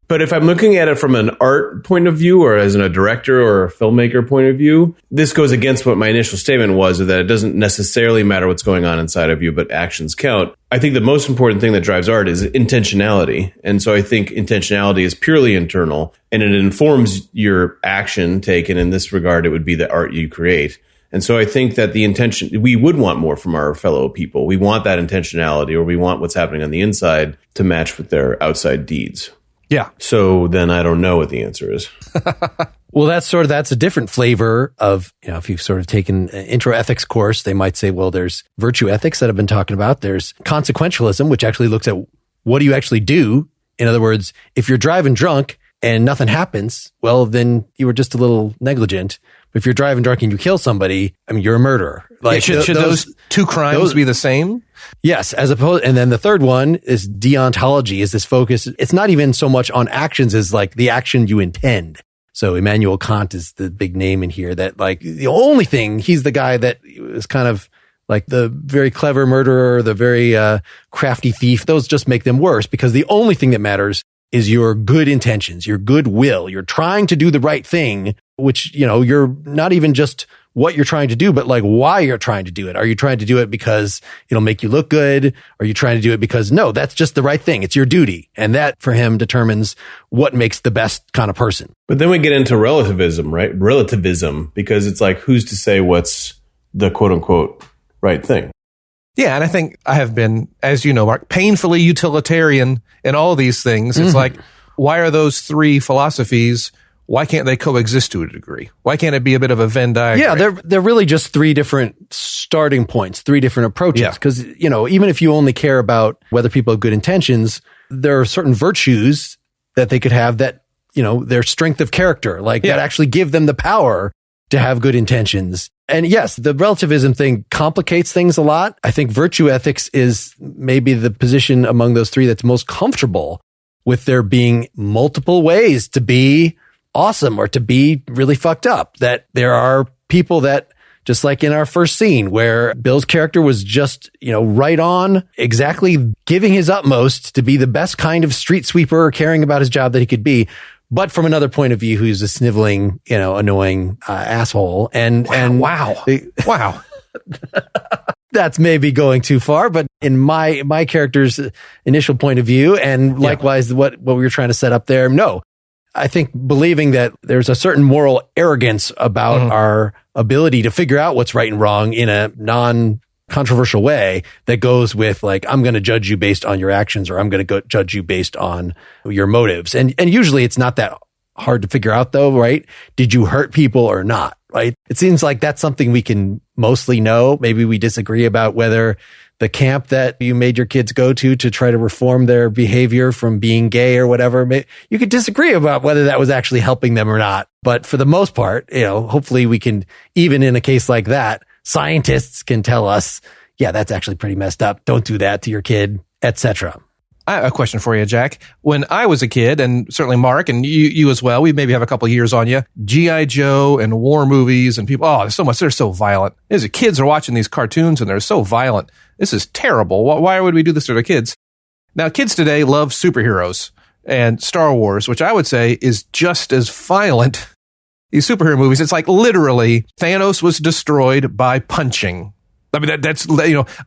But if I'm looking at it from an art point of view or as a director or a filmmaker point of view, this goes against what my initial statement was, that it doesn't necessarily matter what's going on inside of you, but actions count. I think the most important thing that drives art is intentionality. And so I think intentionality is purely internal and it informs your action taken. In this regard, it would be the art you create. And so I think that the intention, we would want more from our fellow people. We want that intentionality, or we want what's happening on the inside to match with their outside deeds. Yeah. So then I don't know what the answer is. Well, that's a different flavor of, if you've sort of taken an intro ethics course, they might say, well, there's virtue ethics that I've been talking about. There's consequentialism, which actually looks at what do you actually do? In other words, if you're driving drunk and nothing happens, well, then you were just a little negligent. But if you're driving drunk and you kill somebody, you're a murderer. Like, should those two crimes be the same? Yes, and then the third one is deontology, is this focus. It's not even so much on actions as like the action you intend. So Emmanuel Kant is the big name in here that like the only thing, he's the guy that is kind of like the very clever murderer, the very crafty thief. Those just make them worse because the only thing that matters is your good intentions, your goodwill. You're trying to do the right thing, which, you're not even just what you're trying to do, but like why you're trying to do it. Are you trying to do it because it'll make you look good? Are you trying to do it because no, that's just the right thing. It's your duty. And that for him determines what makes the best kind of person. But then we get into relativism, right? Relativism, because it's like, who's to say what's the quote unquote right thing? Yeah. And I think I have been, as you know, Mark, painfully utilitarian in all these things. It's like, why are those three philosophies? Why can't they coexist to a degree? Why can't it be a bit of a Venn diagram? Yeah, they're really just three different starting points, three different approaches. Because, even if you only care about whether people have good intentions, there are certain virtues that they could have that, their strength of character, that actually give them the power to have good intentions. And yes, the relativism thing complicates things a lot. I think virtue ethics is maybe the position among those three that's most comfortable with there being multiple ways to be awesome or to be really fucked up. That there are people that, just like in our first scene where Bill's character was just, right on, exactly giving his utmost to be the best kind of street sweeper or caring about his job that he could be. But from another point of view, who's a sniveling, annoying asshole. Wow. That's maybe going too far, but in my character's initial point of view, and likewise what we were trying to set up there, no. I think believing that there's a certain moral arrogance about our ability to figure out what's right and wrong in a non-controversial way that goes with like, I'm going to judge you based on your actions, or I'm going to judge you based on your motives. And usually it's not that hard to figure out though, right? Did you hurt people or not, right? It seems like that's something we can mostly know. Maybe we disagree about whether the camp that you made your kids go to try to reform their behavior from being gay or whatever. You could disagree about whether that was actually helping them or not. But for the most part, hopefully we can, even in a case like that, scientists can tell us, yeah, that's actually pretty messed up. Don't do that to your kid, etc. I have a question for you, Jack. When I was a kid, and certainly Mark, and you as well, we maybe have a couple of years on you, G.I. Joe and war movies and people, there's so much, they're so violent. As kids are watching these cartoons and they're so violent. This is terrible. Why would we do this to our kids? Now, kids today love superheroes and Star Wars, which I would say is just as violent. These superhero movies, it's like literally Thanos was destroyed by punching. I mean, that's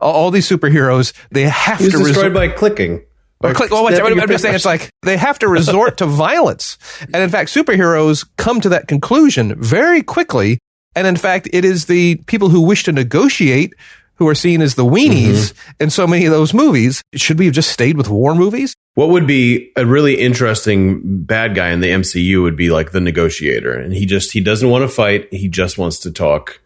all these superheroes, they have to... He was destroyed by clicking. I'm just saying it's like they have to resort to violence. And in fact, superheroes come to that conclusion very quickly. And in fact, it is the people who wish to negotiate who are seen as the weenies in so many of those movies. Should we have just stayed with war movies? What would be a really interesting bad guy in the MCU would be like the negotiator. And he doesn't want to fight. He just wants to talk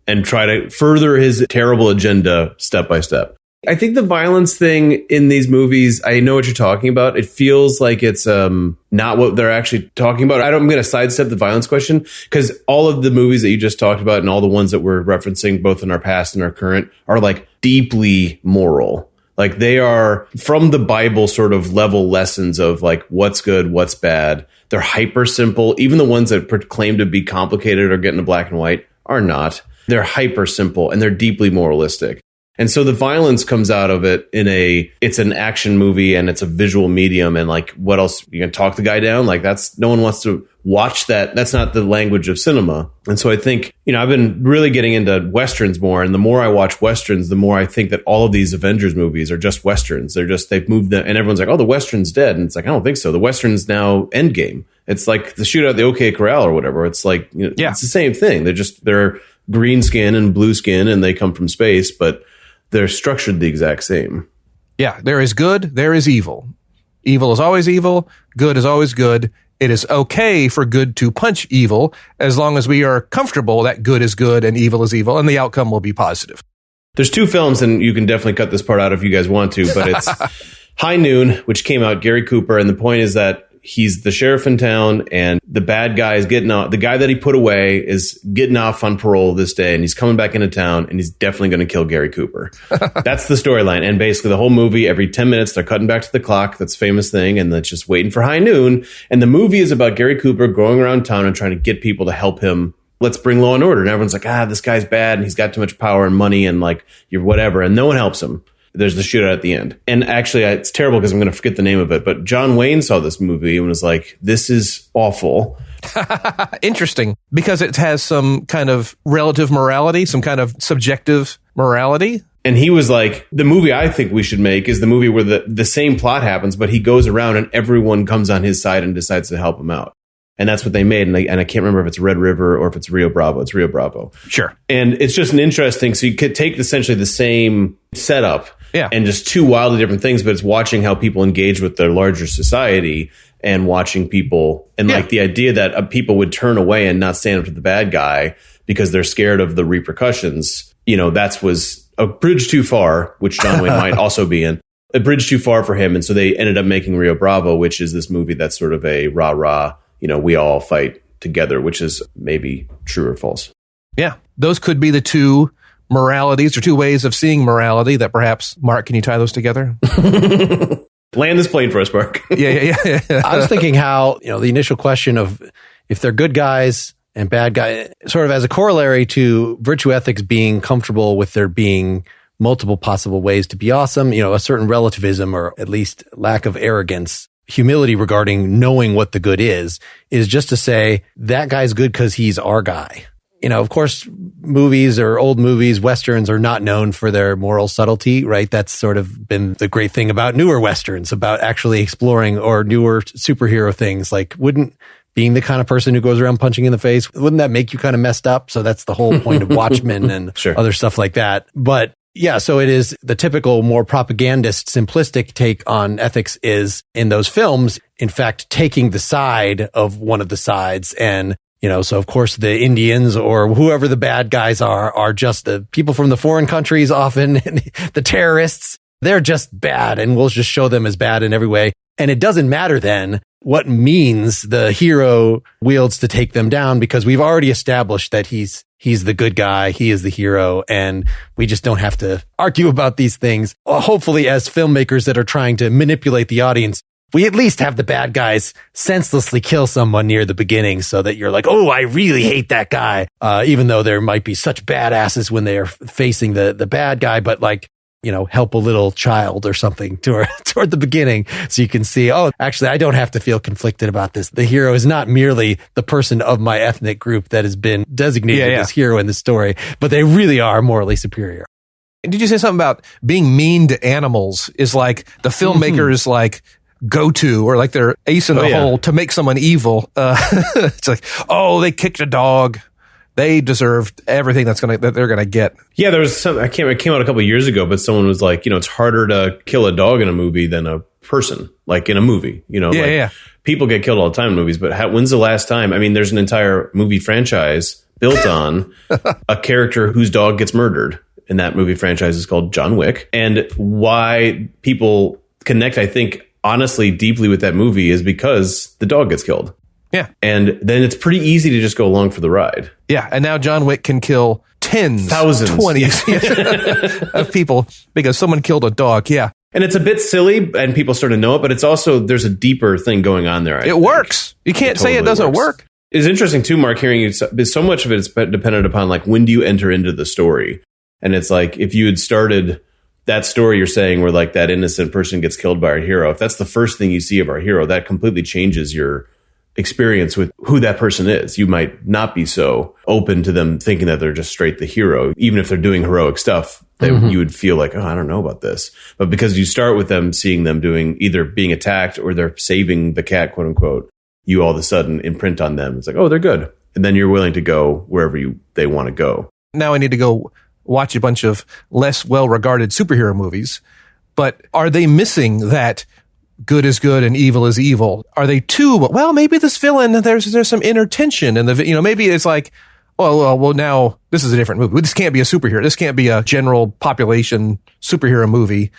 and try to further his terrible agenda step by step. I think the violence thing in these movies, I know what you're talking about. It feels like it's not what they're actually talking about. I'm going to sidestep the violence question because all of the movies that you just talked about and all the ones that we're referencing, both in our past and our current, are like deeply moral. Like they are from the Bible sort of level lessons of like what's good, what's bad. They're hyper simple. Even the ones that claim to be complicated or get into black and white are not. They're hyper simple and they're deeply moralistic. And so the violence comes out of it it's an action movie and it's a visual medium. And like, what else? You can talk the guy down. Like no one wants to watch that. That's not the language of cinema. And so I think, I've been really getting into Westerns more. And the more I watch Westerns, the more I think that all of these Avengers movies are just Westerns. They've moved them and everyone's like, oh, the Western's dead. And it's like, I don't think so. The Western's now Endgame. It's like the shootout at the OK Corral or whatever. It's like, It's the same thing. They're green skin and blue skin and they come from space, but they're structured the exact same. Yeah, there is good, there is evil. Evil is always evil, good is always good. It is okay for good to punch evil as long as we are comfortable that good is good and evil is evil, and the outcome will be positive. There's two films, and you can definitely cut this part out if you guys want to, but it's High Noon, which came out, Gary Cooper, and the point is that he's the sheriff in town and the bad guy is getting out. The guy that he put away is getting off on parole this day and he's coming back into town and he's definitely going to kill Gary Cooper. That's the storyline. And basically the whole movie, every 10 minutes, they're cutting back to the clock. That's a famous thing. And that's just waiting for high noon. And the movie is about Gary Cooper going around town and trying to get people to help him. Let's bring law and order. And everyone's like, this guy's bad and he's got too much power and money and like you're whatever. And no one helps him. There's the shootout at the end. And actually, it's terrible because I'm going to forget the name of it. But John Wayne saw this movie and was like, this is awful. Interesting. Because it has some kind of relative morality, some kind of subjective morality. And he was like, the movie I think we should make is the movie where the same plot happens, but he goes around and everyone comes on his side and decides to help him out. And that's what they made. And I can't remember if it's Red River or if it's Rio Bravo. It's Rio Bravo. Sure. And it's just an interesting. So you could take essentially the same setup and just two wildly different things, but it's watching how people engage with their larger society and watching people and like the idea that people would turn away and not stand up to the bad guy because they're scared of the repercussions. That was a bridge too far, which John Wayne might also be in. A bridge too far for him. And so they ended up making Rio Bravo, which is this movie that's sort of a rah-rah, we all fight together, which is maybe true or false. Yeah. Those could be the two moralities or two ways of seeing morality that perhaps, Mark, can you tie those together? Land this plane for us, Mark. Yeah. I was thinking how, the initial question of if they're good guys and bad guys, sort of as a corollary to virtue ethics being comfortable with there being multiple possible ways to be awesome, a certain relativism or at least lack of arrogance, humility regarding knowing what the good is just to say that guy's good because he's our guy. Of course, movies or old movies, Westerns are not known for their moral subtlety, right? That's sort of been the great thing about newer Westerns, about actually exploring or newer superhero things. Like, wouldn't being the kind of person who goes around punching in the face, wouldn't that make you kind of messed up? So that's the whole point of Watchmen and other stuff like that. But Yeah, so it is the typical, more propagandist, simplistic take on ethics is in those films, in fact, taking the side of one of the sides. And, so of course the Indians or whoever the bad guys are just the people from the foreign countries, often the terrorists. They're just bad, and we'll just show them as bad in every way. And it doesn't matter then what means the hero wields to take them down, because we've already established that he's the good guy. He is the hero. And we just don't have to argue about these things. Hopefully, as filmmakers that are trying to manipulate the audience, we at least have the bad guys senselessly kill someone near the beginning so that you're like, oh, I really hate that guy. Even though there might be such badasses when they are facing the bad guy, but help a little child or something toward the beginning. So you can see, oh, actually, I don't have to feel conflicted about this. The hero is not merely the person of my ethnic group that has been designated as hero in the story, but they really are morally superior. Did you say something about being mean to animals is like the filmmaker's like go-to, or like their ace in the hole to make someone evil? It's like, oh, they kicked a dog. They deserved everything that they're gonna get. Yeah, there was some. It came out a couple of years ago, but someone was like, it's harder to kill a dog in a movie than a person, like in a movie. People get killed all the time in movies, but when's the last time? I mean, there's an entire movie franchise built on a character whose dog gets murdered, and that movie franchise is called John Wick. And why people connect, I think, honestly, deeply with that movie is because the dog gets killed. Yeah. And then it's pretty easy to just go along for the ride. Yeah. And now John Wick can kill thousands, 20s of people because someone killed a dog. Yeah. And it's a bit silly and people sort of know it, but it's also, there's a deeper thing going on there. It works. You can't say it doesn't work. It's interesting too, Mark, hearing you, so much of it is dependent upon like, when do you enter into the story? And it's like, if you had started that story you're saying where like that innocent person gets killed by our hero, if that's the first thing you see of our hero, that completely changes your experience with who that person is. You might not be so open to them thinking that they're just straight the hero, even if they're doing heroic stuff. That you would feel like, oh, I don't know about this. But because you start with them seeing them doing either being attacked or they're saving the cat, quote unquote, you all of a sudden imprint on them. It's like, oh, they're good. And then you're willing to go wherever they want to go. Now I need to go watch a bunch of less well-regarded superhero movies. But are they missing that good is good and evil is evil? Are they too, well, maybe this villain, there's some inner tension and maybe it's like, well, now this is a different movie. This can't be a superhero. This can't be a general population superhero movie.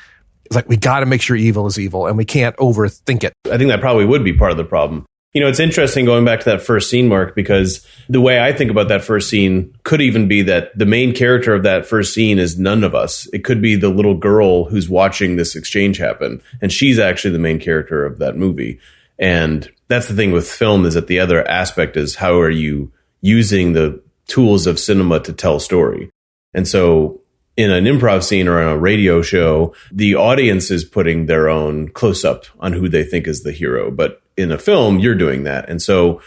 It's like, we got to make sure evil is evil and we can't overthink it. I think that probably would be part of the problem. It's interesting going back to that first scene, Mark, because the way I think about that first scene could even be that the main character of that first scene is none of us. It could be the little girl who's watching this exchange happen, and she's actually the main character of that movie. And that's the thing with film, is that the other aspect is, how are you using the tools of cinema to tell story? And so in an improv scene or on a radio show, the audience is putting their own close-up on who they think is the hero. But in a film, you're doing that. And so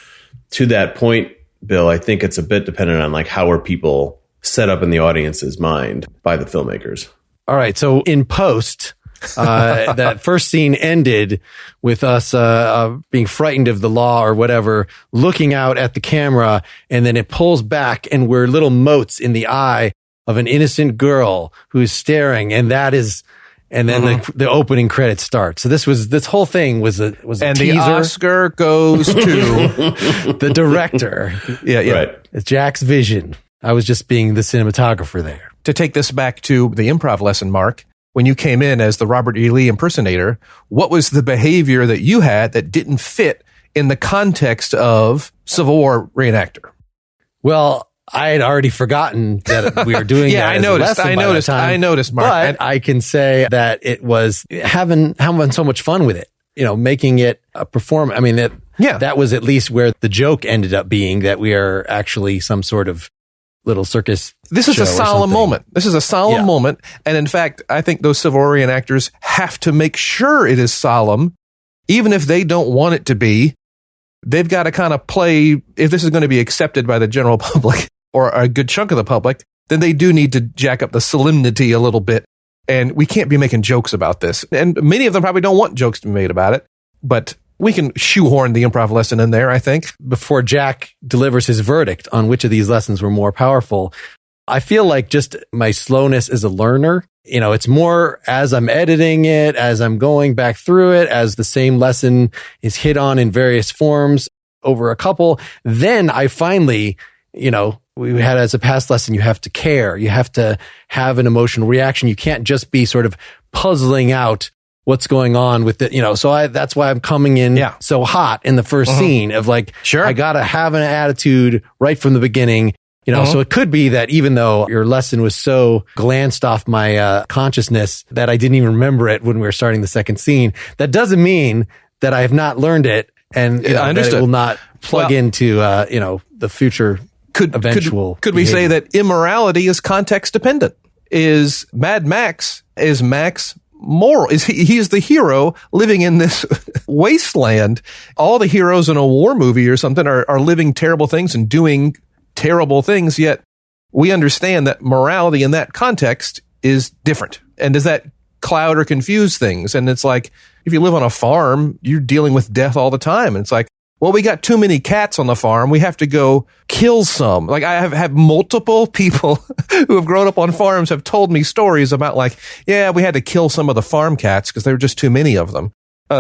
to that point, Bill, I think it's a bit dependent on like, how are people set up in the audience's mind by the filmmakers. All right. So in post, that first scene ended with us being frightened of the law or whatever, looking out at the camera, and then it pulls back and we're little motes in the eye of an innocent girl who's staring, and that is, and then the opening credits start. So this whole thing was a and teaser. The Oscar goes to the director. Yeah, right. It's Jack's vision. I was just being the cinematographer there. To take this back to the improv lesson, Mark, when you came in as the Robert E. Lee impersonator, what was the behavior that you had that didn't fit in the context of Civil War reenactor? Well, I had already forgotten that we were doing that. I noticed, Mark. But I can say that it was having so much fun with it, making it a performance. I mean, that was at least where the joke ended up being, that we are actually some sort of little circus. This is a solemn moment. This is a solemn moment. And in fact, I think those Civil War reenactors have to make sure it is solemn, even if they don't want it to be. They've got to kind of play, if this is going to be accepted by the general public or a good chunk of the public, then they do need to jack up the solemnity a little bit. And we can't be making jokes about this. And many of them probably don't want jokes to be made about it, but we can shoehorn the improv lesson in there, I think. Before Jack delivers his verdict on which of these lessons were more powerful, I feel like just my slowness as a learner, it's more as I'm editing it, as I'm going back through it, as the same lesson is hit on in various forms over a couple. Then I finally, we had as a past lesson, you have to care. You have to have an emotional reaction. You can't just be sort of puzzling out what's going on with it, so that's why I'm coming in so hot in the first scene of like, sure, I got to have an attitude right from the beginning, so it could be that even though your lesson was so glanced off my consciousness that I didn't even remember it when we were starting the second scene, that doesn't mean that I have not learned it and that it will not plug into, the future eventual. Could we say that immorality is context dependent? Is Max moral? He is the hero living in this wasteland. All the heroes in a war movie or something are living terrible things and doing terrible things, yet we understand that morality in that context is different. And does that cloud or confuse things? And it's like, if you live on a farm, you're dealing with death all the time. And it's like, well, we got too many cats on the farm. We have to go kill some. Like I have had multiple people who have grown up on farms have told me stories about like, yeah, we had to kill some of the farm cats because there were just too many of them.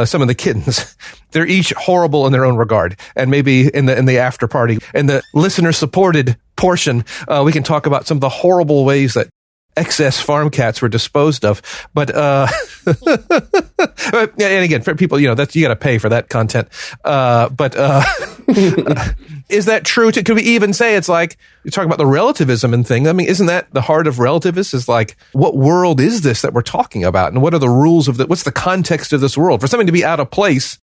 Some of the kittens, they're each horrible in their own regard. And maybe in the after party, in the listener supported portion, we can talk about some of the horrible ways that excess farm cats were disposed of. But, and again, for people, that's, you got to pay for that content. Is that true? Could we even say it's like, you're talking about the relativism and thing. I mean, isn't that the heart of relativism is like, what world is this that we're talking about? And what are the rules of what's the context of this world? For something to be out of place,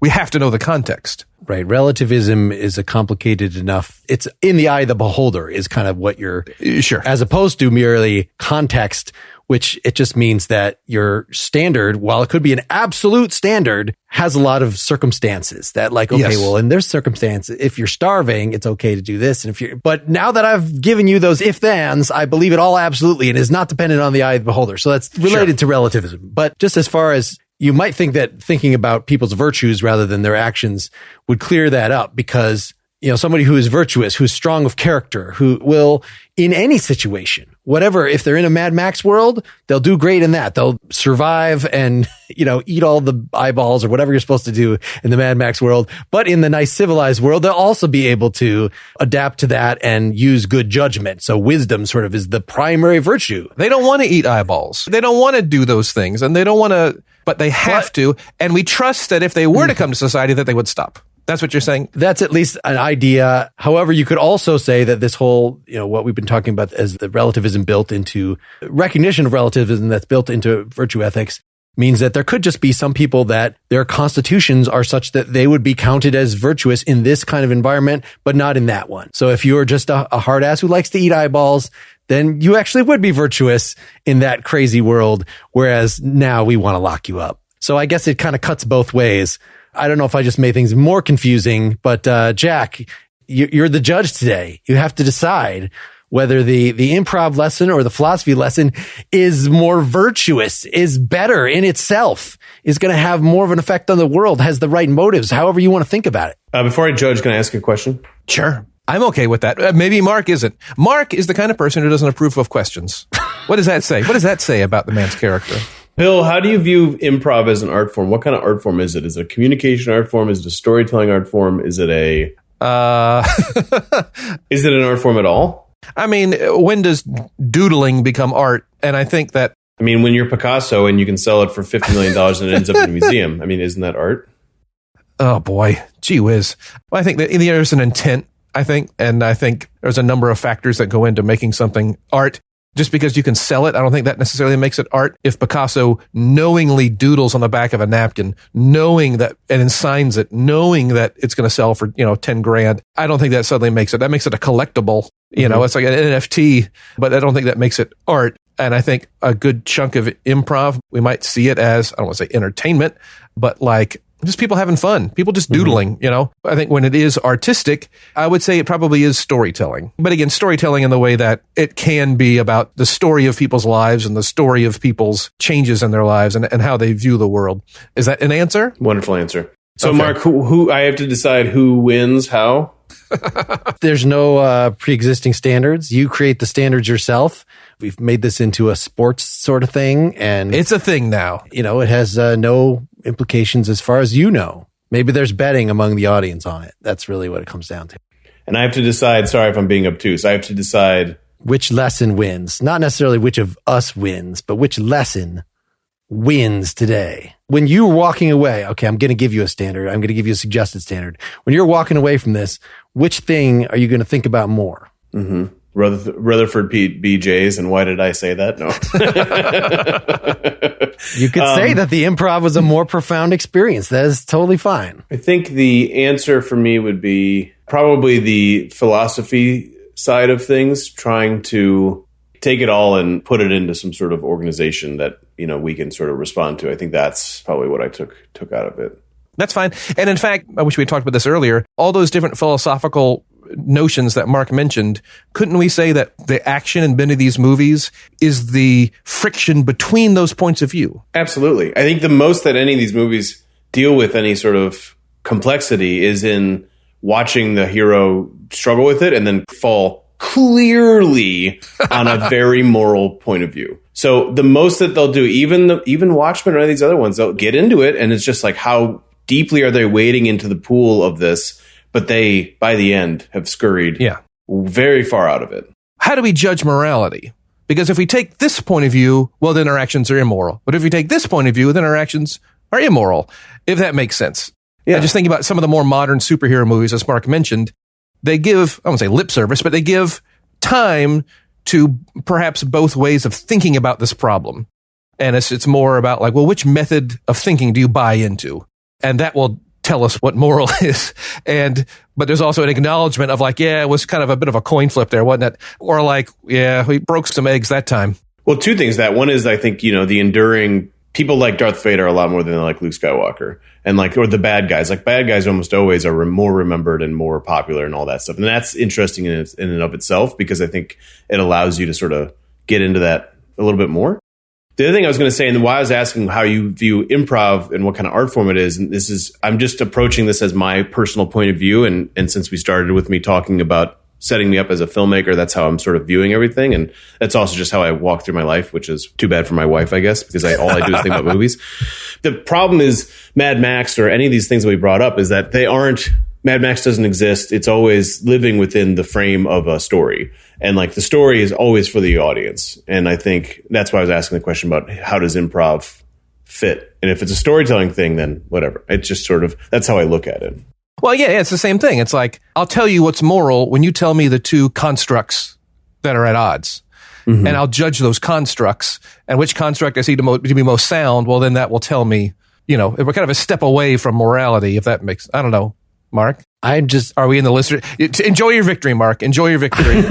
we have to know the context. Right. Relativism is a complicated enough. It's in the eye of the beholder is kind of what you're sure. As opposed to merely context, which it just means that your standard, while it could be an absolute standard, has a lot of circumstances that like, okay, well, in their circumstances, if you're starving, it's okay to do this. And but now that I've given you those if-thens, I believe it all absolutely and is not dependent on the eye of the beholder. So that's related to relativism. But just as far as you might think that thinking about people's virtues rather than their actions would clear that up because, somebody who is virtuous, who's strong of character, who will, in any situation, whatever, if they're in a Mad Max world, they'll do great in that. They'll survive and, eat all the eyeballs or whatever you're supposed to do in the Mad Max world. But in the nice civilized world, they'll also be able to adapt to that and use good judgment. So wisdom sort of is the primary virtue. They don't want to eat eyeballs. They don't want to do those things and they don't want to, but they have to. And we trust that if they were to come to society that they would stop. That's what you're saying? That's at least an idea. However, you could also say that this whole, what we've been talking about as the relativism built into recognition of relativism that's built into virtue ethics means that there could just be some people that their constitutions are such that they would be counted as virtuous in this kind of environment, but not in that one. So if you're just a hard ass who likes to eat eyeballs, then you actually would be virtuous in that crazy world. Whereas now we want to lock you up. So I guess it kind of cuts both ways. I don't know if I just made things more confusing, but Jack, you're the judge today. You have to decide whether the improv lesson or the philosophy lesson is more virtuous, is better in itself, is going to have more of an effect on the world, has the right motives, however you want to think about it. Before I judge, can I ask you a question? Sure. I'm okay with that. Maybe Mark isn't. Mark is the kind of person who doesn't approve of questions. What does that say? What does that say about the man's character? Bill, how do you view improv as an art form? What kind of art form is it? Is it a communication art form? Is it a storytelling art form? Is it a... Is it an art form at all? I mean, when does doodling become art? And I think that... I mean, when you're Picasso and you can sell it for $50 million and it ends up in a museum, I mean, isn't that art? Oh, boy. Gee whiz. Well, I think that there's an intent, I think. And I think there's a number of factors that go into making something art. Just because you can sell it, I don't think that necessarily makes it art. If Picasso knowingly doodles on the back of a napkin, knowing that, and then signs it, knowing that it's going to sell for, 10 grand, I don't think that suddenly makes it. That makes it a collectible, it's like an NFT, but I don't think that makes it art. And I think a good chunk of improv, we might see it as, I don't want to say entertainment, but like just people having fun, people just doodling, I think when it is artistic, I would say it probably is storytelling. But again, storytelling in the way that it can be about the story of people's lives and the story of people's changes in their lives and how they view the world. Is that an answer? Wonderful answer. So, Mark, who I have to decide who wins how? There's no pre-existing standards. You create the standards yourself. We've made this into a sports sort of thing. And it's a thing now. You know, it has no implications as far as you know. Maybe there's betting among the audience on it. That's really what it comes down to. And I have to decide, sorry if I'm being obtuse, I have to decide which lesson wins. Not necessarily which of us wins, but which lesson wins today. When you're walking away, okay, I'm going to give you a standard. I'm going to give you a suggested standard. When you're walking away from this, which thing are you going to think about more? Mm-hmm. Rutherford BJ's, and why did I say that? No. You could say that the improv was a more profound experience. That is totally fine. I think the answer for me would be probably the philosophy side of things, trying to take it all and put it into some sort of organization that, you know, we can sort of respond to. I think that's probably what I took out of it. That's fine. And in fact, I wish we had talked about this earlier. All those different philosophical notions that Mark mentioned, couldn't we say that the action in many of these movies is the friction between those points of view? Absolutely. I think the most that any of these movies deal with any sort of complexity is in watching the hero struggle with it and then fall clearly on a very moral point of view. So the most that they'll do, even Watchmen or any of these other ones, they'll get into it, and it's just like, how deeply are they wading into the pool of this? But they, by the end, have scurried very far out of it. How do we judge morality? Because if we take this point of view, well, then our actions are immoral. But if we take this point of view, then our actions are immoral, if that makes sense. Yeah. I just think about some of the more modern superhero movies, as Mark mentioned. They give, I won't say lip service, but they give time to perhaps both ways of thinking about this problem. And it's more about like, well, which method of thinking do you buy into? And that will tell us what moral is. But there's also an acknowledgement of like, yeah, it was kind of a bit of a coin flip there, wasn't it? Or like, yeah, we broke some eggs that time. Well, two things. That one is, I think, you know, the enduring people like Darth Vader a lot more than they like Luke Skywalker, and like, or the bad guys. Like, bad guys almost always are more remembered and more popular and all that stuff. And that's interesting in and of itself, because I think it allows you to sort of get into that a little bit more. The other thing I was going to say, and why I was asking how you view improv and what kind of art form it is, and this is, I'm just approaching this as my personal point of view. And since we started with me talking about setting me up as a filmmaker, that's how I'm sort of viewing everything. And that's also just how I walk through my life, which is too bad for my wife, I guess, because all I do is think about movies. The problem is Mad Max or any of these things that we brought up is that they aren't, Mad Max doesn't exist. It's always living within the frame of a story. And like, the story is always for the audience. And I think that's why I was asking the question about how does improv fit? And if it's a storytelling thing, then whatever. It's just sort of, that's how I look at it. Well, yeah, it's the same thing. It's like, I'll tell you what's moral when you tell me the two constructs that are at odds. Mm-hmm. And I'll judge those constructs, and which construct I see to be most sound. Well, then that will tell me, you know, we're kind of a step away from morality, if that makes, I don't know, Mark. Are we in the list? Enjoy your victory, Mark. Enjoy your victory.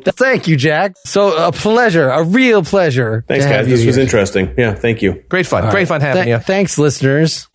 Thank you, Jack. So a pleasure, a real pleasure. Thanks, guys. This was interesting. Yeah, thank you. Great fun. Great fun having you. Thanks, listeners.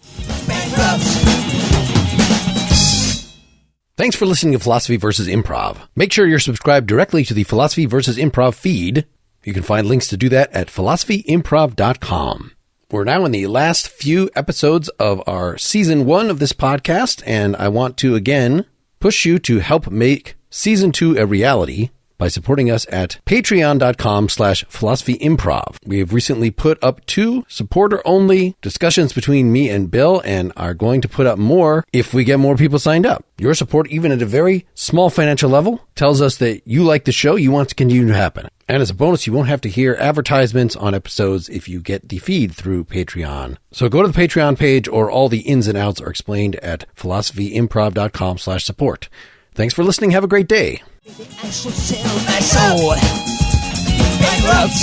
Thanks for listening to Philosophy versus Improv. Make sure you're subscribed directly to the Philosophy versus Improv feed. You can find links to do that at philosophyimprov.com. We're now in the last few episodes of our season 1 of this podcast, and I want to again push you to help make season 2 a reality by supporting us at patreon.com/philosophyimprov. We have recently put up 2 supporter-only discussions between me and Bill, and are going to put up more if we get more people signed up. Your support, even at a very small financial level, tells us that you like the show, you want to continue to happen. And as a bonus, you won't have to hear advertisements on episodes if you get the feed through Patreon. So go to the Patreon page, or all the ins and outs are explained at philosophyimprov.com/support. Thanks for listening. Have a great day. I should sell my soul. Bankrupt.